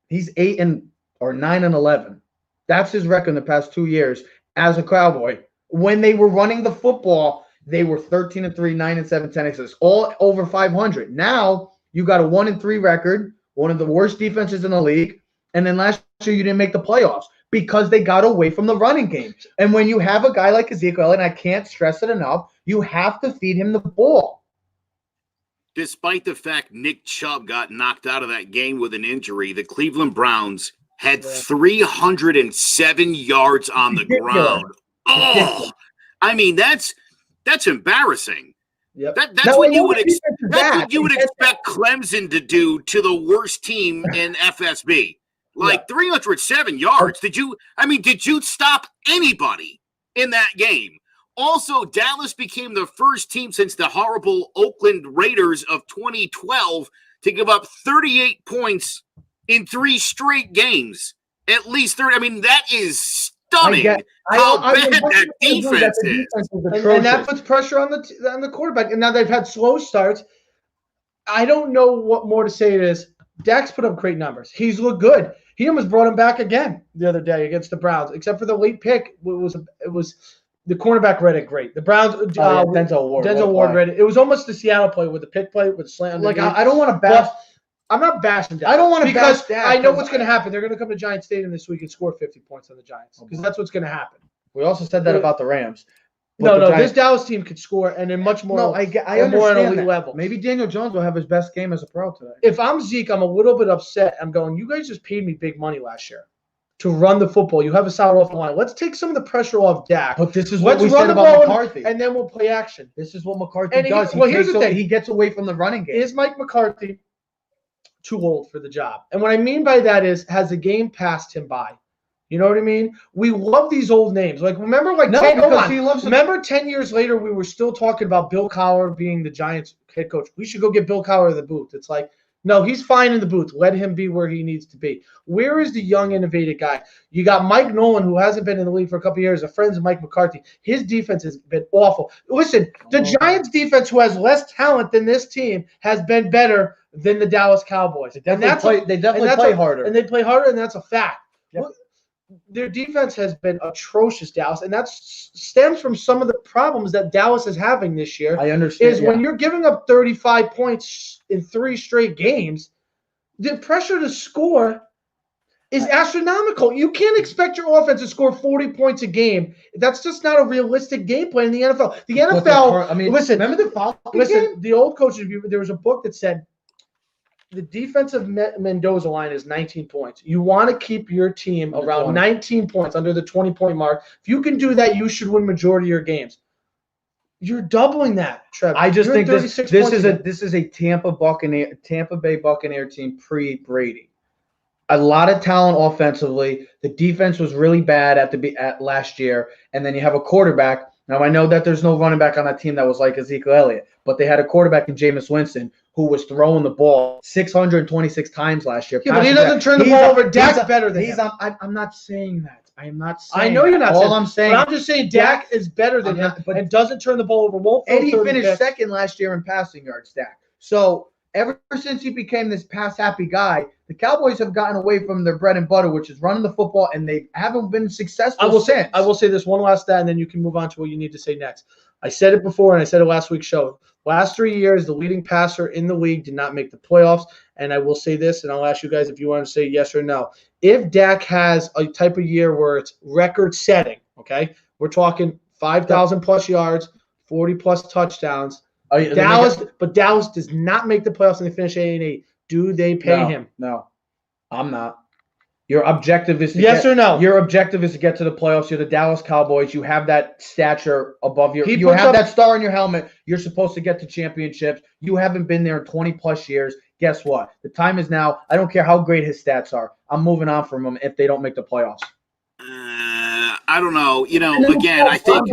he's 9-11. That's his record in the past 2 years as a Cowboy. When they were running the football, they were 13-3, 9-7, 10-6, all over 500. Now you got a 1-3 record, one of the worst defenses in the league, and then last year you didn't make the playoffs because they got away from the running game. And when you have a guy like Ezekiel, and I can't stress it enough, you have to feed him the ball. Despite the fact Nick Chubb got knocked out of that game with an injury, the Cleveland Browns had 307 yards on the ground. Oh, I mean, that's embarrassing. Yep. That's what you would expect Clemson to do to the worst team in FSB. Like 307 yards. Did you stop anybody in that game? Also, Dallas became the first team since the horrible Oakland Raiders of 2012 to give up 38 points in 3 straight games. At least 30. I mean, that is stunning how bad that defense is. And that puts pressure on the quarterback. And now they've had slow starts. I don't know what more to say to this. Dak's put up great numbers. He's looked good. He almost brought him back again the other day against the Browns, except for the late pick. It was the cornerback read it great. The Browns, Denzel Ward read it. It was almost the Seattle play with the pick play with the slant. Like I don't want to bash. I'm not bashing Dak. I don't want to because bash Dak. I know what's going to happen. They're going to come to Giants Stadium this week and score 50 points on the Giants because that's what's going to happen. We also said that about the Rams. This Dallas team could score and in much more. No, I understand more on elite that. level. Maybe Daniel Jones will have his best game as a pro today. If I'm Zeke, I'm a little bit upset. I'm going, you guys just paid me big money last year to run the football. You have a solid offensive line. Let's take some of the pressure off Dak. But this is what we said about McCarthy. And then we'll play action. This is what McCarthy does. Here's the thing. He gets away from the running game. Is Mike McCarthy too old for the job? And what I mean by that is, has the game passed him by? You know what I mean? We love these old names. Like, remember, remember 10 years later, we were still talking about Bill Cowher being the Giants head coach. We should go get Bill Cowher in the booth. It's like, no, he's fine in the booth. Let him be where he needs to be. Where is the young, innovative guy? You got Mike Nolan, who hasn't been in the league for a couple of years, a friend of Mike McCarthy. His defense has been awful. Listen, the Giants defense, who has less talent than this team, has been better than the Dallas Cowboys. They definitely play harder. And they play harder, and that's a fact. Yep. Their defense has been atrocious, Dallas, and that stems from some of the problems that Dallas is having this year. I understand. When you're giving up 35 points in 3 straight games, the pressure to score is astronomical. You can't expect your offense to score 40 points a game. That's just not a realistic game plan in the NFL. The NFL, listen, remember the Falcons listen, the old coaches, there was a book that said the defensive Mendoza line is 19 points. You want to keep your team around 20. 19 points, under the 20-point mark. If you can do that, you should win majority of your games. You're doubling that, Trevor. I just think this is a Tampa Bay Buccaneer team pre-Brady. A lot of talent offensively. The defense was really bad at last year, and then you have a quarterback. Now I know that there's no running back on that team that was like Ezekiel Elliott, but they had a quarterback in Jameis Winston who was throwing the ball 626 times last year. Yeah, but he doesn't turn the ball over. Dak's better than him. I'm not saying that. I am not saying. I know you're not. All I'm saying. But I'm just saying Dak is better than him, and doesn't turn the ball over. And he finished second last year in passing yards, Dak. So ever since he became this pass-happy guy, the Cowboys have gotten away from their bread and butter, which is running the football, and they haven't been successful since. I will say this one last stat, and then you can move on to what you need to say next. I said it before, and I said it last week's show. Last 3 years, the leading passer in the league did not make the playoffs. And I will say this, and I'll ask you guys if you want to say yes or no. If Dak has a type of year where it's record-setting, okay, we're talking 5,000-plus yards, 40-plus touchdowns. But Dallas does not make the playoffs and they finish 8-8. Do they pay him? No, I'm not. Your objective is to or no? Your objective is to get to the playoffs. You're the Dallas Cowboys. You have that stature above your. You have that star in your helmet. You're supposed to get to championships. You haven't been there in 20+ years. Guess what? The time is now. I don't care how great his stats are. I'm moving on from him if they don't make the playoffs. I don't know. Again, I think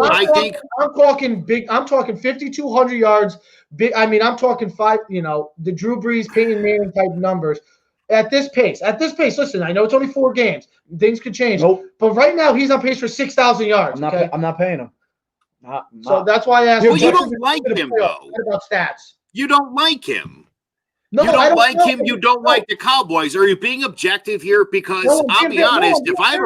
I'm talking big. I'm talking 5,200 yards. Big. I mean, I'm talking the Drew Brees, Peyton Manning type numbers. At this pace, listen, I know it's only 4 games. Things could change. Nope. But right now, he's on pace for 6,000 yards. I'm not paying him. So that's why I asked. Well, you don't like him, though. What about stats? You don't like him. No, you don't like him. You don't like the Cowboys. Are you being objective here? Because I'll be honest, if I have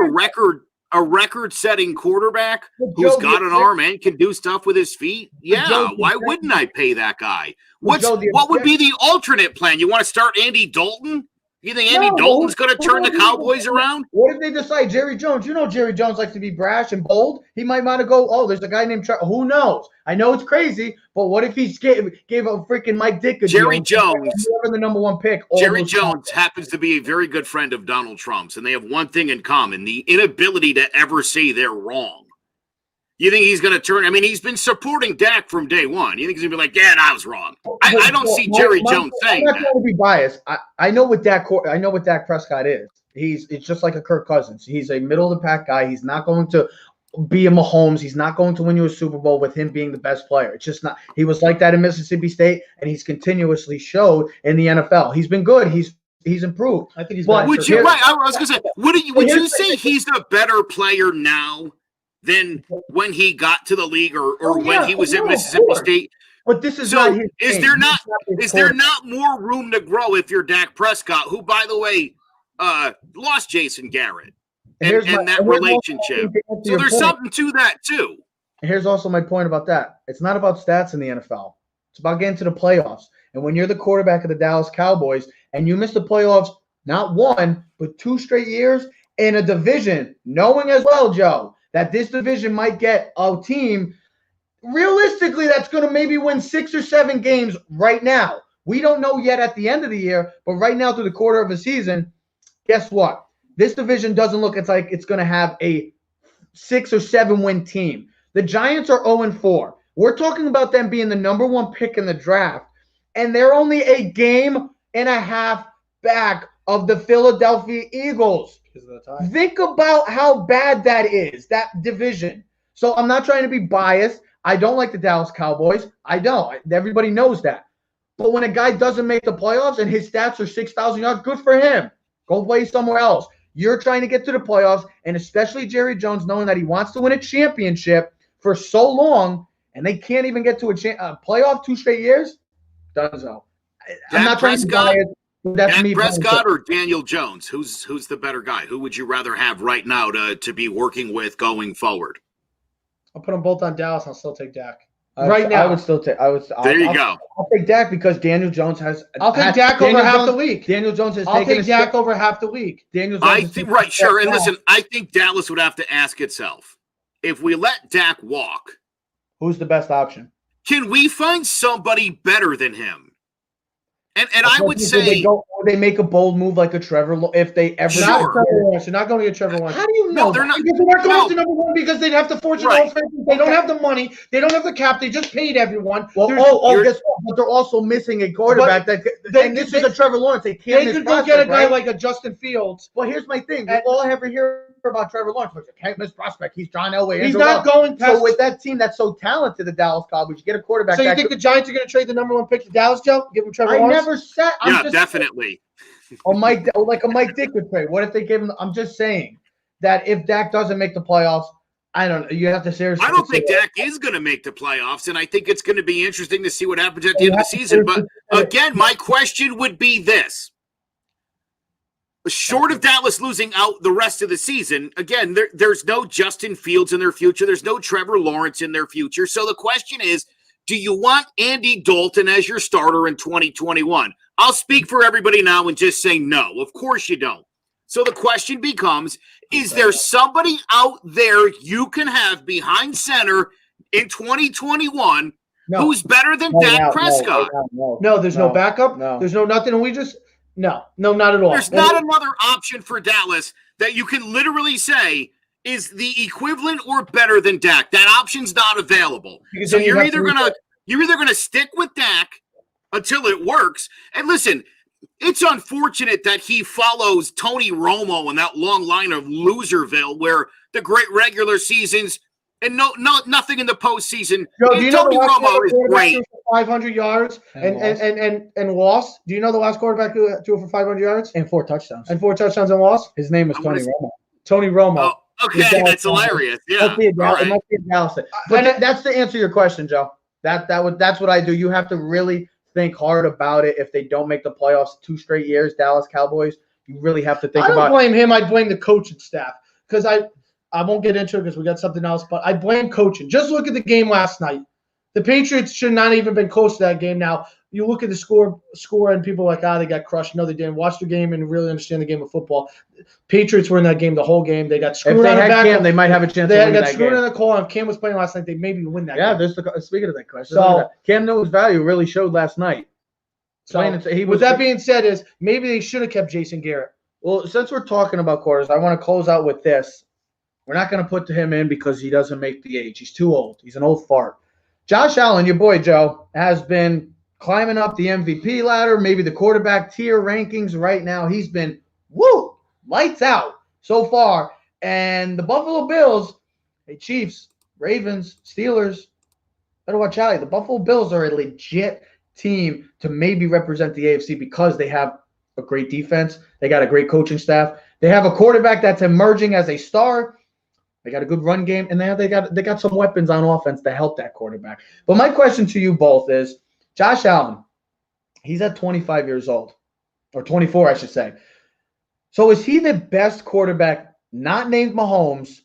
a record-setting quarterback who's got an arm and can do stuff with his feet, why wouldn't I pay that guy? What would be the alternate plan? You want to start Andy Dalton? You think Andy Dalton's going to turn the Cowboys around? What if they decide Jerry Jones? Jerry Jones likes to be brash and bold. He might want to go, there's a guy named Trevor. Who knows? I know it's crazy, but what if he gave a freaking Mike Dick a Jerry Jones, the number 1 pick. Jerry Jones happens to be a very good friend of Donald Trump's, and they have one thing in common, the inability to ever say they're wrong. You think he's going to turn? I mean, he's been supporting Dak from day one. You think he's going to be like, yeah, I was wrong. I don't see Jerry Jones saying that. I'm not trying to be biased. I know what Dak Prescott is. It's just like a Kirk Cousins. He's a middle of the pack guy. He's not going to be a Mahomes. He's not going to win you a Super Bowl with him being the best player. It's just not. He was like that in Mississippi State, and he's continuously showed in the NFL. He's been good. He's improved. I think he's. Right. I was going to say, would you say he's a better player now than when he got to the league or when he was at Mississippi State? But this is so. Not his Is there not more room to grow if you're Dak Prescott, who, by the way, lost Jason Garrett and that relationship? So there's something to that too. Here's also my point about that. It's not about stats in the NFL. It's about getting to the playoffs. And when you're the quarterback of the Dallas Cowboys and you miss the playoffs not 1 but 2 straight years in a division, knowing as well, Joe, that this division might get a team realistically that's going to maybe win 6 or 7 games right now. We don't know yet at the end of the year, but right now through the quarter of a season, guess what? This division doesn't look like it's going to have a 6 or 7 win team. The Giants are 0-4. We're talking about them being the number 1 pick in the draft, and they're only a game and a half back of the Philadelphia Eagles. Think about how bad that is, that division. So I'm not trying to be biased. I don't like the Dallas Cowboys. I don't. Everybody knows that. But when a guy doesn't make the playoffs and his stats are 6,000 yards, good for him. Go play somewhere else. You're trying to get to the playoffs, and especially Jerry Jones knowing that he wants to win a championship for so long, and they can't even get to a playoff 2 straight years. Dunzo. I'm not trying to be biased. Dak Prescott or Daniel Jones? Who's the better guy? Who would you rather have right now to be working with going forward? I'll put them both on Dallas. I'll still take Dak. Right now. I would still take. There you go. I'll take Dak because Daniel Jones has. I'll take Dak over half the week. Daniel Jones has I'll taken take Dak over half the week. Daniel Jones. I think right, sure. And listen, I think Dallas would have to ask itself, if we let Dak walk, who's the best option? can we find somebody better than him? And I would say they make a bold move like a Trevor if they ever. Sure. Not Trevor Lawrence. You're not going to get Trevor Lawrence. How do you know? No, they're not. Because they're not going to number one because they'd have to fortune Right. all franchises. They don't have the money. They don't have the cap. They just paid everyone. Well, guess what? But they're also missing a quarterback and this is a Trevor Lawrence. They can't. They could go get a guy like a Justin Fields. Well, here's my thing. We all ever hear about Trevor Lawrence, but you can't miss prospect. He's John Elway. He's not going past. So with that team that's so talented, the Dallas Cowboys, you get a quarterback. So you think the Giants are going to trade the number one pick to Dallas, Joe? Give him Trevor Lawrence? I never said. yeah, definitely. Like a Mike Dick would trade. What if they gave him? I'm just saying that if Dak doesn't make the playoffs, I don't know. You have to seriously. I don't think Dak is going to make the playoffs, and I think it's going to be interesting to see what happens at the end of the season. But again, my question would be this. Short of Dallas losing out the rest of the season, again, there's no Justin Fields in their future. There's no Trevor Lawrence in their future. So the question is, do you want Andy Dalton as your starter in 2021? I'll speak for everybody now and just say no. Of course you don't. So the question becomes, is there somebody out there you can have behind center in 2021 who's better than Dak Prescott? No, there's no backup. No. There's no nothing. We just no, not at all. There's not another option for Dallas that you can literally say is the equivalent or better than Dak. That option's not available. Because So then you you're have either to gonna stick with Dak until it works. And listen, it's unfortunate that he follows Tony Romo in that long line of Loserville, where the great regular seasons and nothing in the postseason. Joe, do you know Tony the last Romo is quarterback great. threw for 500 yards and lost? Do you know the last quarterback who threw for 500 yards and 4 touchdowns and 4 touchdowns and lost? His name is I'm Tony gonna- Romo. Tony Romo. Oh, okay, that's hilarious. Yeah, Must be a all Dallas. right. It must be a Dallas thing. But that's the answer to your question, Joe. That's what I do. You have to really think hard about it. If they don't make the playoffs 2 straight years, Dallas Cowboys, you really have to think I don't about. blame him. I blame the coaching staff because I won't get into it because we got something else. But I blame coaching. Just look at the game last night. The Patriots should not even been close to that game. Now you look at the score, and people are like, they got crushed. No, they didn't. Watch the game and really understand the game of football. Patriots were in that game the whole game. They got screwed If they on the had back. Cam, they might have a chance. They to win got that screwed game. on the call. If Cam was playing last night, they maybe win that. Yeah, game. speaking of that question, So- Cam Newton's value really showed last night. With that being said, is maybe they should have kept Jason Garrett. Well, since we're talking about quarters, I want to close out with this. We're not going to put him in because he doesn't make the age. He's too old. He's an old fart. Josh Allen, your boy Joe, has been climbing up the MVP ladder, maybe the quarterback tier rankings right now. He's been, lights out so far. And the Buffalo Bills, hey, Chiefs, Ravens, Steelers, better watch out. The Buffalo Bills are a legit team to maybe represent the AFC because they have a great defense. They got a great coaching staff. They have a quarterback that's emerging as a star. They got a good run game, and they got some weapons on offense to help that quarterback. But my question to you both is, Josh Allen, he's at 25 years old, or 24, I should say. So is he the best quarterback, not named Mahomes?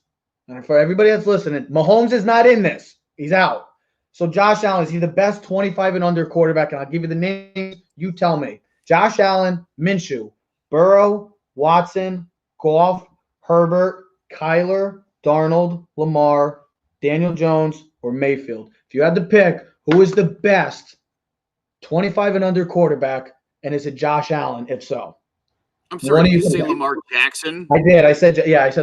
And for everybody that's listening, Mahomes is not in this. He's out. So Josh Allen, is he the best 25 and under quarterback? And I'll give you the names. You tell me. Josh Allen, Minshew, Burrow, Watson, Goff, Herbert, Kyler, Darnold, Lamar, Daniel Jones, or Mayfield. If you had to pick, who is the best 25 and under quarterback, and is it Josh Allen? If so, I'm sorry, did you say Lamar Jackson? I did. I said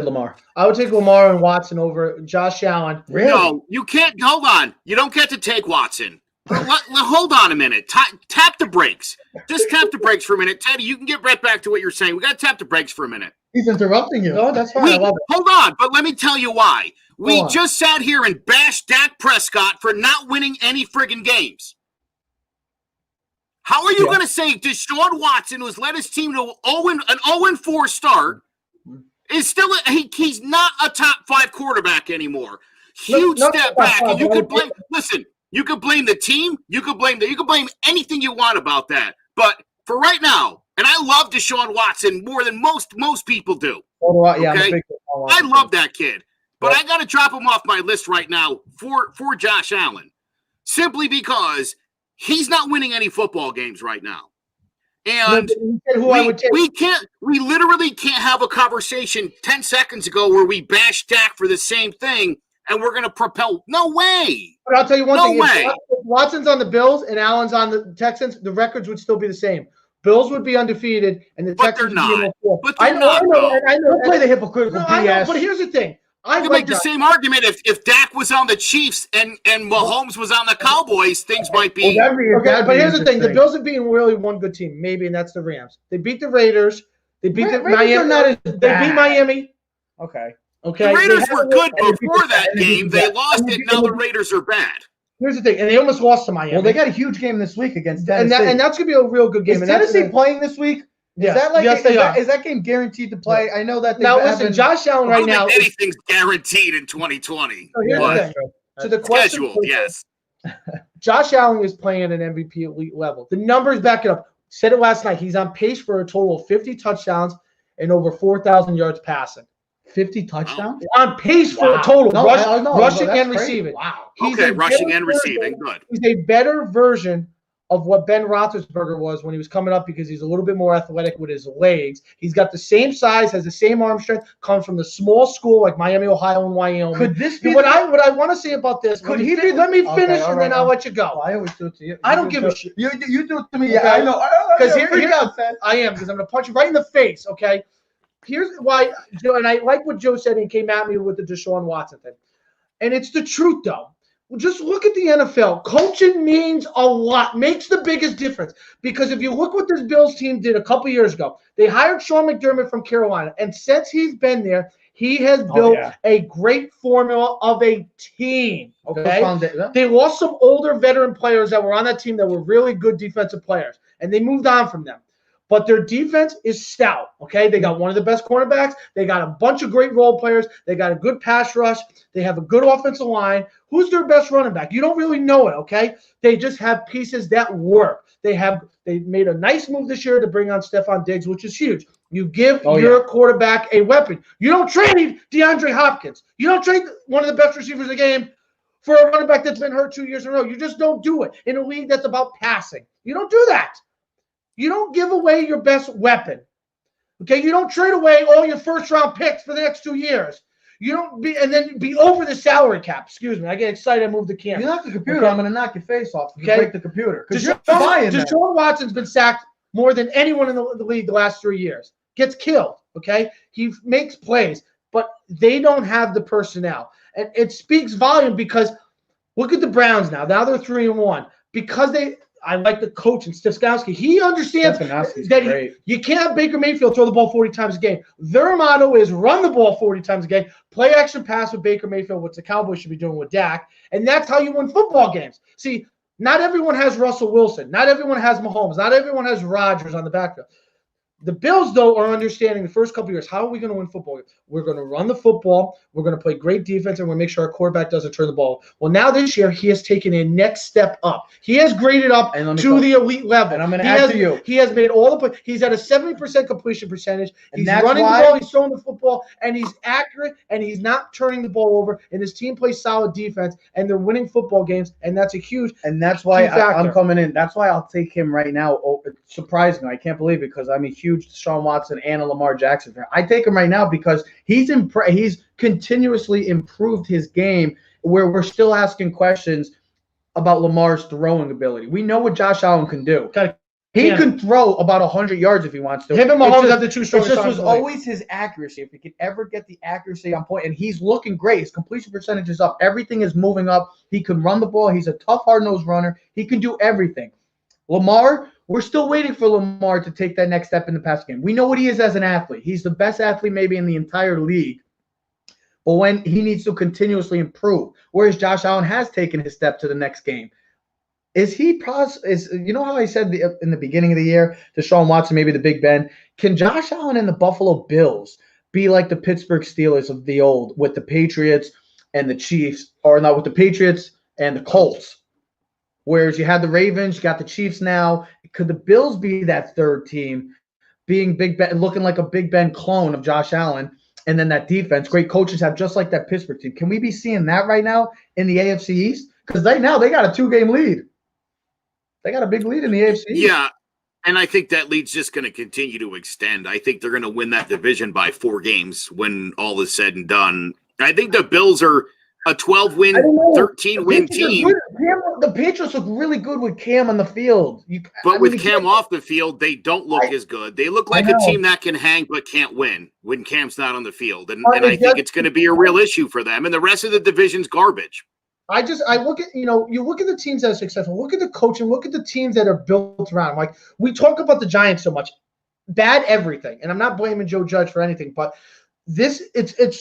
Lamar. I would take Lamar and Watson over Josh Allen. Really? No, you can't. Hold on. You don't get to take Watson. Hold on a minute. Tap the brakes. Just tap the brakes for a minute. Teddy, you can get right back to what you're saying. We got to tap the brakes for a minute. He's interrupting you. No, that's fine. I love it. Hold on, but let me tell you why. We just sat here and bashed Dak Prescott for not winning any friggin' games. How are you going to say Deshaun Watson, who's led his team to an 0-4 start, is still he's not a top 5 quarterback anymore? Huge step back, and you could blame. Listen, you could blame the team. You could blame anything you want about that. But for right now, and I love Deshaun Watson more than most people do. Okay? I love that kid, but I got to drop him off my list right now for Josh Allen. simply because he's not winning any football games right now. And we literally can't have a conversation 10 seconds ago where we bashed Dak for the same thing and we're going to propel. No way. But I'll tell you one thing. Way. If Watson's on the Bills and Allen's on the Texans, the records would still be the same. Bills would be undefeated and the Texans would be 0-4. But they're not. I know. Don't play the hypocritical BS. I know, but here's the thing. You make the same argument if Dak was on the Chiefs and Mahomes was on the Cowboys, things might be. But here's the thing: the Bills have beaten really one good team, maybe, and that's the Rams. They beat the Raiders. They beat the Miami. They beat Miami. Okay. The Raiders were good before that game. They lost it. Now the Raiders are bad. Here's the thing, and they almost lost to Miami. Well, they got a huge game this week against Tennessee, and that's gonna be a real good game. Is Tennessee playing this week? Yes. Is that game guaranteed to play? I know that. Now listen, Josh Allen right now. Anything's guaranteed in 2020. So here's the thing. To the question, scheduled, yes. Josh Allen is playing at an MVP elite level. The numbers back it up. Said it last night. He's on pace for a total of 50 touchdowns and over 4,000 yards passing. 50 touchdowns? On pace for a total. Rushing and receiving. Wow. Rushing and receiving. Good. He's a better version of what Ben Roethlisberger was when he was coming up because he's a little bit more athletic with his legs. He's got the same size, has the same arm strength, comes from the small school like Miami, Ohio, and Wyoming. Could this be what I want to say about this? Let me finish and then I'll let you go. Well, I always do it to you. I don't give a shit. You do it to me. Yeah, I know. Because I am because I'm going to punch you right in the face. Okay. Here's why, Joe, and I like what Joe said. He came at me with the Deshaun Watson thing, and it's the truth though. Just look at the NFL. Coaching means a lot, makes the biggest difference. Because if you look what this Bills team did a couple years ago, they hired Sean McDermott from Carolina. And since he's been there, he has built a great formula of a team. Okay. They lost some older veteran players that were on that team that were really good defensive players. And they moved on from them. But their defense is stout, okay? They got one of the best cornerbacks. They got a bunch of great role players. They got a good pass rush. They have a good offensive line. Who's their best running back? You don't really know it, okay? They just have pieces that work. They made a nice move this year to bring on Stephon Diggs, which is huge. You give your quarterback a weapon. You don't trade DeAndre Hopkins. You don't trade one of the best receivers in the game for a running back that's been hurt 2 years in a row. You just don't do it in a league that's about passing. You don't do that. You don't give away your best weapon. Okay, you don't trade away all your first-round picks for the next 2 years. You don't be over the salary cap. Excuse me, I get excited. I move the camera. You knock the computer. Okay. I'm going to knock your face off. You break the computer. Deshaun Watson's been sacked more than anyone in the league the last 3 years. Gets killed. Okay, he makes plays, but they don't have the personnel, and it speaks volume because look at the Browns now. Now they're 3-1 because they. I like the coach and Stefanski. He understands that you can't have Baker Mayfield throw the ball 40 times a game. Their motto is run the ball 40 times a game, play action pass with Baker Mayfield, which the Cowboys should be doing with Dak, and that's how you win football games. See, not everyone has Russell Wilson. Not everyone has Mahomes. Not everyone has Rodgers on the backfield. The Bills, though, are understanding the first couple of years, how are we going to win football? We're going to run the football. We're going to play great defense, and we're going to make sure our quarterback doesn't turn the ball. Well, now this year, he has taken a next step up. He has graded up to the elite level. And I'm going to add to you. He has made all the plays. He's at a 70% completion percentage. He's running the ball. He's throwing the football, and he's accurate, and he's not turning the ball over. And his team plays solid defense, and they're winning football games, and that's a huge And that's why I'm coming in. That's why I'll take him right now. Oh, it surprised me. I can't believe it because I'm a huge Deshaun Watson and a Lamar Jackson fan. I take him right now because he's continuously improved his game where we're still asking questions about Lamar's throwing ability. We know what Josh Allen can do. He can throw about 100 yards if he wants to. Him and Mahomes have the two strongest. It just was always his accuracy. If he could ever get the accuracy on point, and he's looking great. His completion percentage is up. Everything is moving up. He can run the ball. He's a tough, hard-nosed runner. He can do everything. Lamar, we're still waiting for Lamar to take that next step in the pass game. We know what he is as an athlete. He's the best athlete maybe in the entire league. But when he needs to continuously improve, whereas Josh Allen has taken his step to the next game. You know how I said in the beginning of the year, Deshaun Watson, maybe the Big Ben? Can Josh Allen and the Buffalo Bills be like the Pittsburgh Steelers of the old with the Patriots and the Chiefs, or not with the Patriots and the Colts? Whereas you had the Ravens, you got the Chiefs now. Could the Bills be that third team, being Big Ben, looking like a Big Ben clone of Josh Allen, and then that defense, great coaches have just like that Pittsburgh team? Can we be seeing that right now in the AFC East? Because right now they got a 2-game lead. They got a big lead in the AFC. Yeah, and I think that lead's just going to continue to extend. I think they're going to win that division by 4 games when all is said and done. I think the Bills are a 12-win, 13-win team. The Patriots look really good with Cam on the field. With Cam off the field, they don't look as good. They look like a team that can hang but can't win when Cam's not on the field. And I think it's going to be a real issue for them. And the rest of the division's garbage. I look at, you look at the teams that are successful, look at the coaching, look at the teams that are built around. Like, we talk about the Giants so much. Bad everything. And I'm not blaming Joe Judge for anything, but it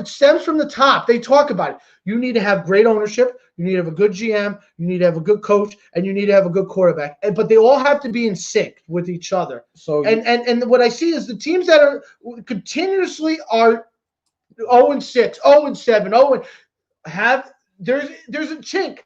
stems from the top. They talk about it. You need to have great ownership. You need to have a good GM. You need to have a good coach, and you need to have a good quarterback. But they all have to be in sync with each other. So, and what I see is the teams that are continuously are 0-6, 0-7, there's a chink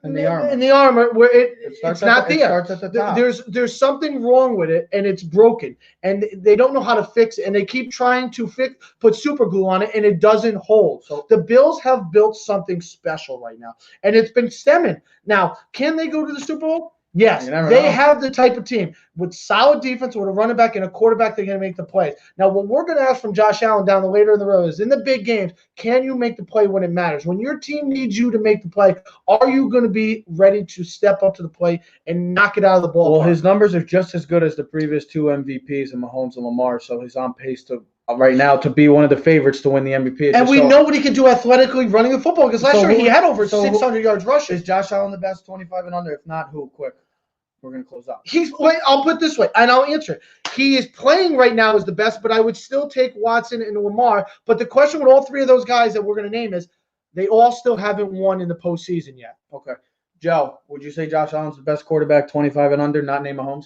in the armor where it's not there. It starts at the top. There's something wrong with it, and it's broken, and they don't know how to fix it, and they keep trying to put super glue on it, and it doesn't hold. So the Bills have built something special right now, and it's been stemming. Now, can they go to the Super Bowl? Yes, they have the type of team with solid defense, with a running back and a quarterback. They're going to make the plays. Now, what we're going to ask from Josh Allen down the later in the road is, in the big games, can you make the play when it matters? When your team needs you to make the play, are you going to be ready to step up to the plate and knock it out of the ball? Well, his numbers are just as good as the previous 2 MVPs in Mahomes and Lamar, so he's on pace to right now to be one of the favorites to win the MVP. And we know what he can do athletically running the football, because last year he had over 600 yards rushing. Is Josh Allen the best 25 and under? If not, who? Quick. We're going to close out. I'll put it this way, and I'll answer it. He is playing right now as the best, but I would still take Watson and Lamar. But the question with all 3 of those guys that we're going to name is, they all still haven't won in the postseason yet. Okay. Joe, would you say Josh Allen's the best quarterback 25 and under, not named Mahomes?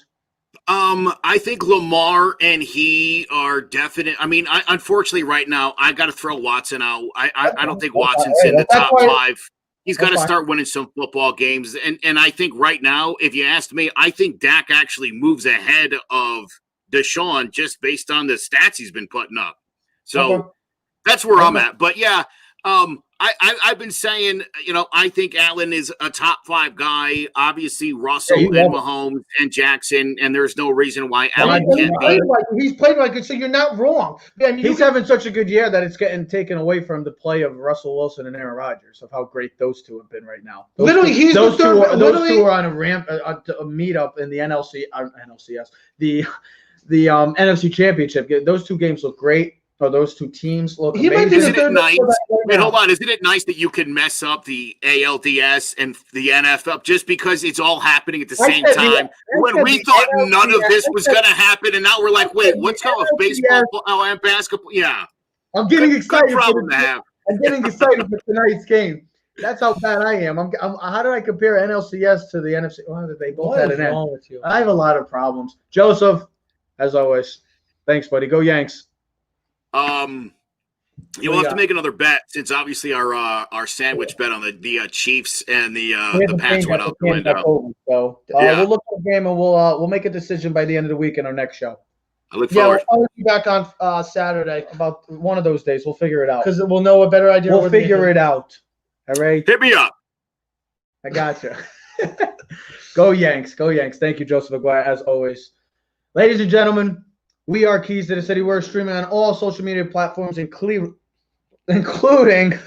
I think Lamar and he are definite. I mean, unfortunately right now, I got to throw Watson out. I don't think Watson's in the top 5. He's got to start winning some football games. And I think right now, if you asked me, I think Dak actually moves ahead of Deshaun just based on the stats he's been putting up. So that's where I'm at. But, yeah, I've been saying, I think Allen is a top 5 guy. Obviously, Russell and Mahomes and Jackson, and there's no reason why Allen can't be. He's played like it, so you're not wrong. I mean, he's having such a good year that it's getting taken away from the play of Russell Wilson and Aaron Rodgers, of how great those 2 have been right now. Those two are on a ramp, a meetup in the the NFC Championship. Those 2 games look great. Or those 2 teams look amazing. Isn't it nice? Wait, hold on. Isn't it nice that you can mess up the ALDS and the NFL just because it's all happening at the same time? When we thought none of this was going to happen, and now we're like, wait, what's going on? Baseball and basketball? Yeah. I'm getting excited. Good problem to have. I'm getting excited for tonight's game. That's how bad I am. How do I compare NLCS to the NFC? Well, they both had an end. I have a lot of problems. Joseph, as always, thanks, buddy. Go Yanks. You'll have to make another bet, since obviously our sandwich bet on the Chiefs and the Pats went out the window. So we'll look at the game, and we'll make a decision by the end of the week in our next show. I look forward. I'll be back on Saturday. About one of those days, we'll figure it out. Because we'll know a better idea. We'll figure it out. All right. Hit me up. I gotcha. Go Yanks. Go Yanks. Thank you, Joseph Aguirre, as always. Ladies and gentlemen, we are Keys to the City. We're streaming on all social media platforms, including Cleveland,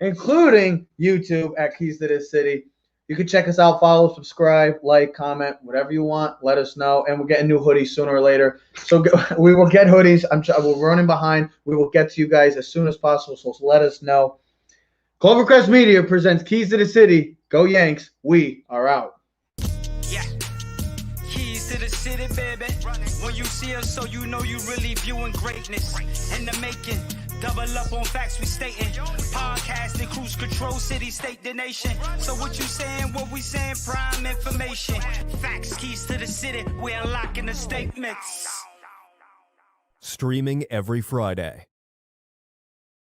including YouTube at Keys to the City. You can check us out, follow, subscribe, like, comment, whatever you want. Let us know, and we're getting new hoodies sooner or later. So we will get hoodies. We're running behind. We will get to you guys as soon as possible. So let us know. Clovercrest Media presents Keys to the City. Go Yanks. We are out. To the city, baby. When you see us, so you know you really viewing greatness in the making. Double up on facts we stating. Podcasting, cruise control, city, state, the nation. So what you saying, what we saying, prime information. Facts, keys to the city, we're unlocking the statements. Streaming every Friday.